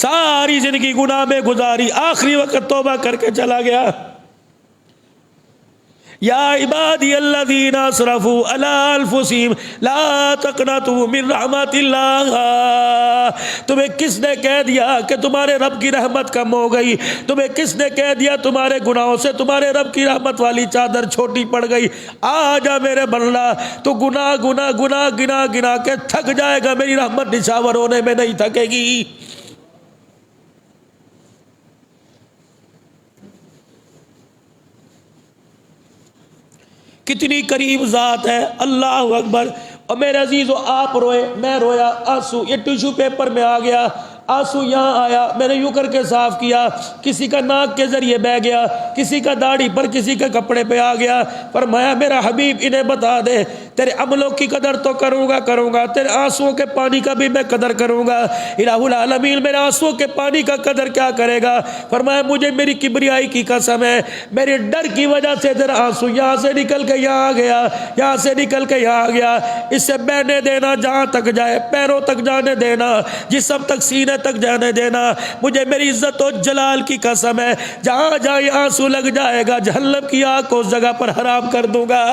ساری زندگی گناہ میں گزاری، آخری وقت توبہ کر کے چلا گیا۔ یا عبادی الذین اسرفوا علی انفسہم لا تقنطوا من رحمت اللہ۔ تمہیں کس نے کہہ دیا کہ تمہارے رب کی رحمت کم ہو گئی؟ تمہیں کس نے کہہ دیا تمہارے گناہوں سے تمہارے رب کی رحمت والی چادر چھوٹی پڑ گئی؟ آ جا میرے بندہ، تو گناہ گنا گنا کے تھک جائے گا، میری رحمت نچھاور ہونے میں نہیں تھکے گی۔ کتنی قریب ذات ہے، اللہ اکبر۔ اور میرے عزیزو آپ روئے، میں رویا، آنسو یہ ٹیشو پیپر میں آ گیا، آنسو یہاں آیا، میں نے یوں کر کے صاف کیا، کسی کا ناک کے ذریعے بہ گیا، کسی کا داڑھی پر، کسی کے کپڑے پہ آ گیا۔ فرمایا میرا حبیب انہیں بتا دے، تیرے عملوں کی قدر تو کروں گا، تیرے آنسوؤں کے پانی کا بھی میں قدر کروں گا۔ الہ العالمین میرے آنسوؤں کے پانی کا قدر کیا کرے گا؟ فرمایا مجھے میری کبریائی کی قسم ہے، میرے ڈر کی وجہ سے تیرا آنسو یہاں سے نکل کے یہاں آ گیا، یہاں سے نکل کے یہاں آ گیا، اسے بہنے دینا، جہاں تک جائے، پیروں تک جانے دینا، جسم تک، سینے تک جانے دینا۔ مجھے میری عزت و جلال کی قسم ہے، جہاں جائے آنسو لگ جائے گا، جہنم کی آگ کو اس جگہ پر حرام کر دوں گا۔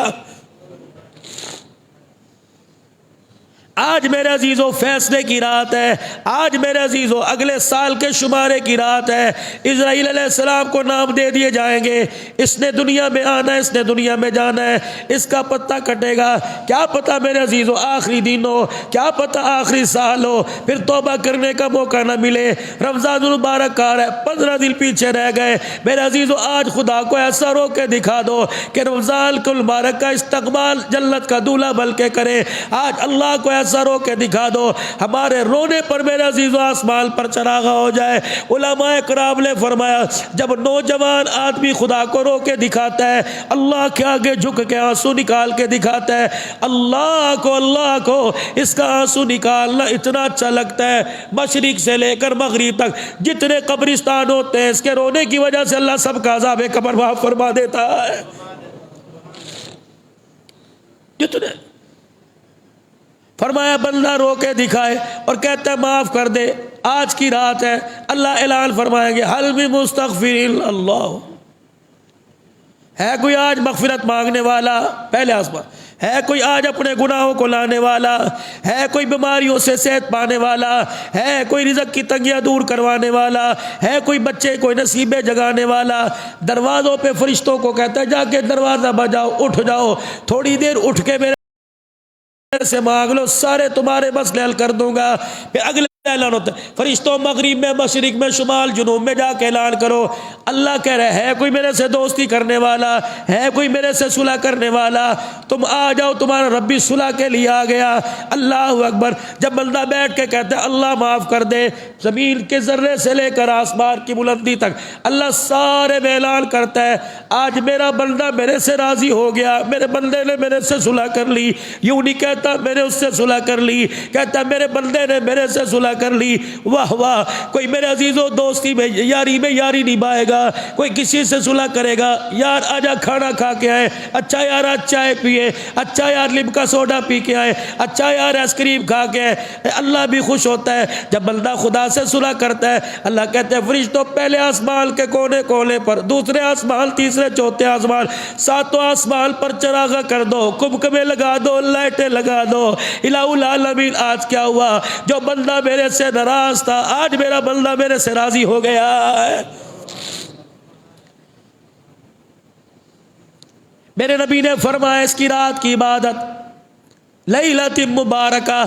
آج میرے عزیزو فیصلے کی رات ہے، آج میرے عزیزو اگلے سال کے شمارے کی رات ہے۔ اسرائیل علیہ السلام کو نام دے دیے جائیں گے، اس نے دنیا میں آنا ہے، اس نے دنیا میں جانا ہے، اس کا پتہ کٹے گا۔ کیا پتہ میرے عزیزو آخری دن ہو، کیا پتہ آخری سال ہو، پھر توبہ کرنے کا موقع نہ ملے۔ رمضان المبارک آ رہا ہے، 15 دن پیچھے رہ گئے۔ میرے عزیزو آج خدا کو ایسا رو کے دکھا دو کہ رمضان المبارک کا استقبال جنت کا دولہا بن کے کرے۔ آج اللہ کو ایسا رو کے دکھا دو، ہمارے رونے پر میرے عزیزو آسمان پر چراغا ہو جائے۔ علماء کرام نے فرمایا جب نوجوان آدمی خدا کو رو کے دکھاتا ہے، اللہ کے آگے جھک کے آنسو نکال کے دکھاتا ہے، اللہ کو اس کا آنسو نکالنا اتنا اچھا لگتا ہے۔ مشرق سے لے کر مغرب تک جتنے قبرستان ہوتے ہیں، اس کے رونے کی وجہ سے اللہ سب کا عذاب قبر معاف فرما دیتا ہے۔ جتنے فرمایا بندہ رو کے دکھائے اور کہتا ہے معاف کر دے، آج کی رات ہے، اللہ اعلان فرمائیں گے حل من مستغفر اللہ، ہے کوئی آج مغفرت مانگنے والا؟ پہلے آسمان ہے کوئی آج اپنے گناہوں کو لانے والا؟ ہے کوئی بیماریوں سے صحت پانے والا؟ ہے کوئی رزق کی تنگیاں دور کروانے والا؟ ہے کوئی بچے کوئی نصیبیں جگانے والا؟ دروازوں پہ فرشتوں کو کہتا ہے جا کے دروازہ بجاؤ، اٹھ جاؤ، تھوڑی دیر اٹھ کے میرے سے مانگ لو، سارے تمہارے مسئلے حل کر دوں گا۔ پھر اگلے اعلان ہوتا ہے فرشتوں مغرب میں، مشرق میں، شمال جنوب میں جا کے اعلان کرو، اللہ کہہ رہے ہے کوئی میرے سے دوستی کرنے والا؟ ہے کوئی میرے سے صلح کرنے والا؟ تم آ جاؤ، تمہارا رب بھی صلح کے لیے آ گیا۔ اللہ اکبر۔ جب بندہ بیٹھ کے کہتا ہے اللہ معاف کر دے، زمین کے ذرے سے لے کر آسمان کی بلندی تک اللہ سارے میں اعلان کرتا ہے آج میرا بندہ میرے سے راضی ہو گیا، میرے بندے نے میرے سے صلح کر لی۔ یوں نہیں کہتا میں نے اس سے صلح کر لی، کہتا میرے بندے نے میرے سے صلح صلح کر لی، واہ واہ. کوئی میرے عزیزوں دوستی میں یاری نبھائے گا، کوئی کسی سے صلح کرے گا، یار آجا کھانا کھا کے آئے، اچھا یار آج چائے پیے، اچھا یار لمکا سوڈا پی کے آئے، اچھا یار آئس کریم کھا کے آئے. اللہ بھی خوش ہوتا ہے جب بندہ خدا سے صلح کرتا ہے. اللہ کہتے ہیں فرشتوں پہلے آسمان کے کونے کونے پر، دوسرے آسمان، تیسرے چوتھے آسمان، ساتوں آسمان پر چراغاں کر دو، کمکمے لگا دو، لائٹیں لگا دو. الہ العالمین آج کیا ہوا؟ جو بندہ میرے سے ناراض تھا آج میرا بندہ میرے سے راضی ہو گیا ہے. میرے نبی نے فرمایا اس کی رات کی عبادت، لیلۃ مبارکہ،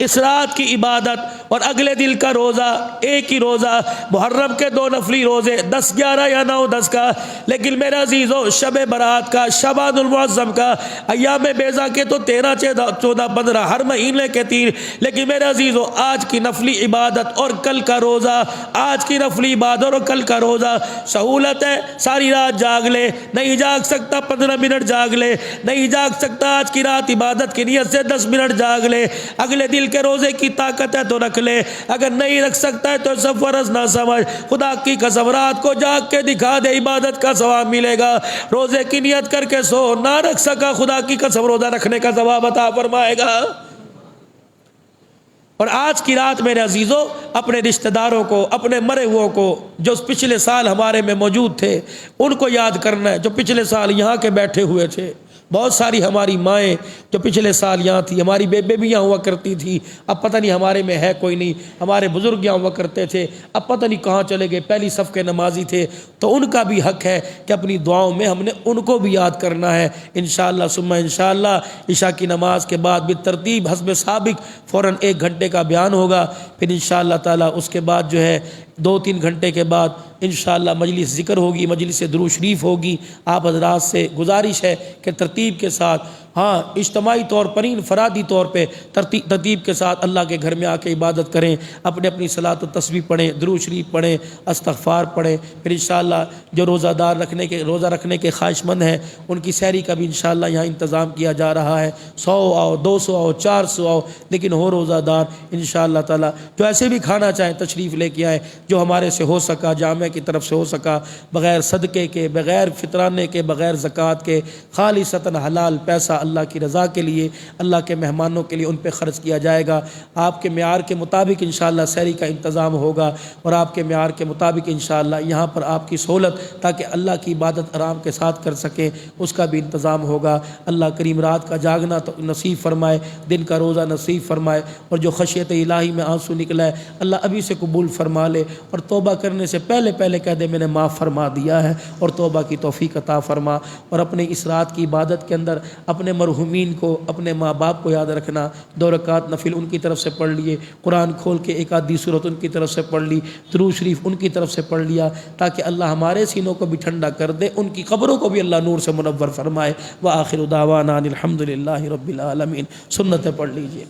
اس رات کی عبادت اور اگلے دل کا روزہ، ایک ہی روزہ، محرم کے 2 نفلی روزے 10 11 یا 9 10 کا. لیکن میرے عزیزوں شب برات کا، شعبان المعظم کا، ایام بیضا کے تو 13 14 15 ہر مہینے کے 3. لیکن میرے عزیزوں آج کی نفلی عبادت اور کل کا روزہ، آج کی نفلی عبادت اور کل کا روزہ، سہولت ہے ساری رات جاگ لے، نہیں جاگ سکتا 15 منٹ جاگ لے، نہیں جاگ سکتا آج کی رات عبادت کی نیت سے 10 منٹ جاگ لے، اگلے دل کے روزے کی طاقت ہے تو رکھ لے، اگر نہیں رکھ سکتا ہے تو سب فرض نہ سمجھ. خدا کی قسم رات کو جاگ کے دکھا دے، عبادت کا ثواب ملے گا. روزے کی نیت کر کے سو، نہ رکھ سکا خدا کی قسم روزہ رکھنے کا ثواب عطا فرمائے گا. اور آج کی رات میرے عزیزوں اپنے رشتہ داروں کو، اپنے مرے ہوئے کو جو پچھلے سال ہمارے میں موجود تھے ان کو یاد کرنا ہے، جو پچھلے سال یہاں کے بیٹھے ہوئے تھے. بہت ساری ہماری مائیں جو پچھلے سال یہاں تھی، ہماری بیبے بھی یہاں ہوا کرتی تھی، اب پتہ نہیں ہمارے میں ہے کوئی نہیں. ہمارے بزرگ یہاں ہوا کرتے تھے، اب پتہ نہیں کہاں چلے گئے، پہلی صف کے نمازی تھے. تو ان کا بھی حق ہے کہ اپنی دعاؤں میں ہم نے ان کو بھی یاد کرنا ہے. انشاءاللہ ثم انشاءاللہ عشاء کی نماز کے بعد بالترتیب حسب سابق فوراً 1 گھنٹے کا بیان ہوگا. پھر انشاءاللہ تعالیٰ اس کے بعد جو ہے 2-3 گھنٹے کے بعد انشاءاللہ مجلس ذکر ہوگی، مجلس درود شریف ہوگی. آپ حضرات سے گزارش ہے کہ ترتیب کے ساتھ، ہاں اجتماعی طور پر انفرادی طور پہ ترتیب کے ساتھ اللہ کے گھر میں آ کے عبادت کریں، اپنی صلاۃ و تسبیح پڑھیں، درود شریف پڑھیں، استغفار پڑھیں. پھر انشاءاللہ جو روزہ رکھنے کے خواہش مند ہیں ان کی سحری کا بھی انشاءاللہ یہاں انتظام کیا جا رہا ہے. 100 آؤ، 200 آؤ، 400 آؤ، لیکن ہو روزہ دار انشاءاللہ تعالیٰ. جو ایسے بھی کھانا چاہیں تشریف لے کے آئیں، جو ہمارے سے ہو سکا، جامعہ کی طرف سے ہو سکا، بغیر صدقے کے، بغیر فطرانے کے، بغیر زکوٰۃ کے، خالصتاً حلال پیسہ اللہ کی رضا کے لیے، اللہ کے مہمانوں کے لیے ان پہ خرچ کیا جائے گا. آپ کے معیار کے مطابق انشاءاللہ سحری کا انتظام ہوگا، اور آپ کے معیار کے مطابق انشاءاللہ یہاں پر آپ کی سہولت تاکہ اللہ کی عبادت آرام کے ساتھ کر سکیں اس کا بھی انتظام ہوگا. اللہ کریم رات کا جاگنا تو نصیب فرمائے، دن کا روزہ نصیب فرمائے، اور جو خشیت الہی میں آنسو نکلا ہے اللہ ابھی سے قبول فرما لے، اور توبہ کرنے سے پہلے کہہ دے میں نے معاف فرما دیا ہے، اور توبہ کی توفیق عطا فرما. اور اپنے اس رات کی عبادت کے اندر اپنے مرحومین کو، اپنے ماں باپ کو یاد رکھنا. 2 رکعت نفل ان کی طرف سے پڑھ لیے، قرآن کھول کے 1 آدھی سورت ان کی طرف سے پڑھ لی، درود شریف ان کی طرف سے پڑھ لیا، تاکہ اللہ ہمارے سینوں کو بھی ٹھنڈا کر دے، ان کی قبروں کو بھی اللہ نور سے منور فرمائے. وآخر دعوانا ان الحمد للہ رب العالمین. سنتیں پڑھ لیجیے.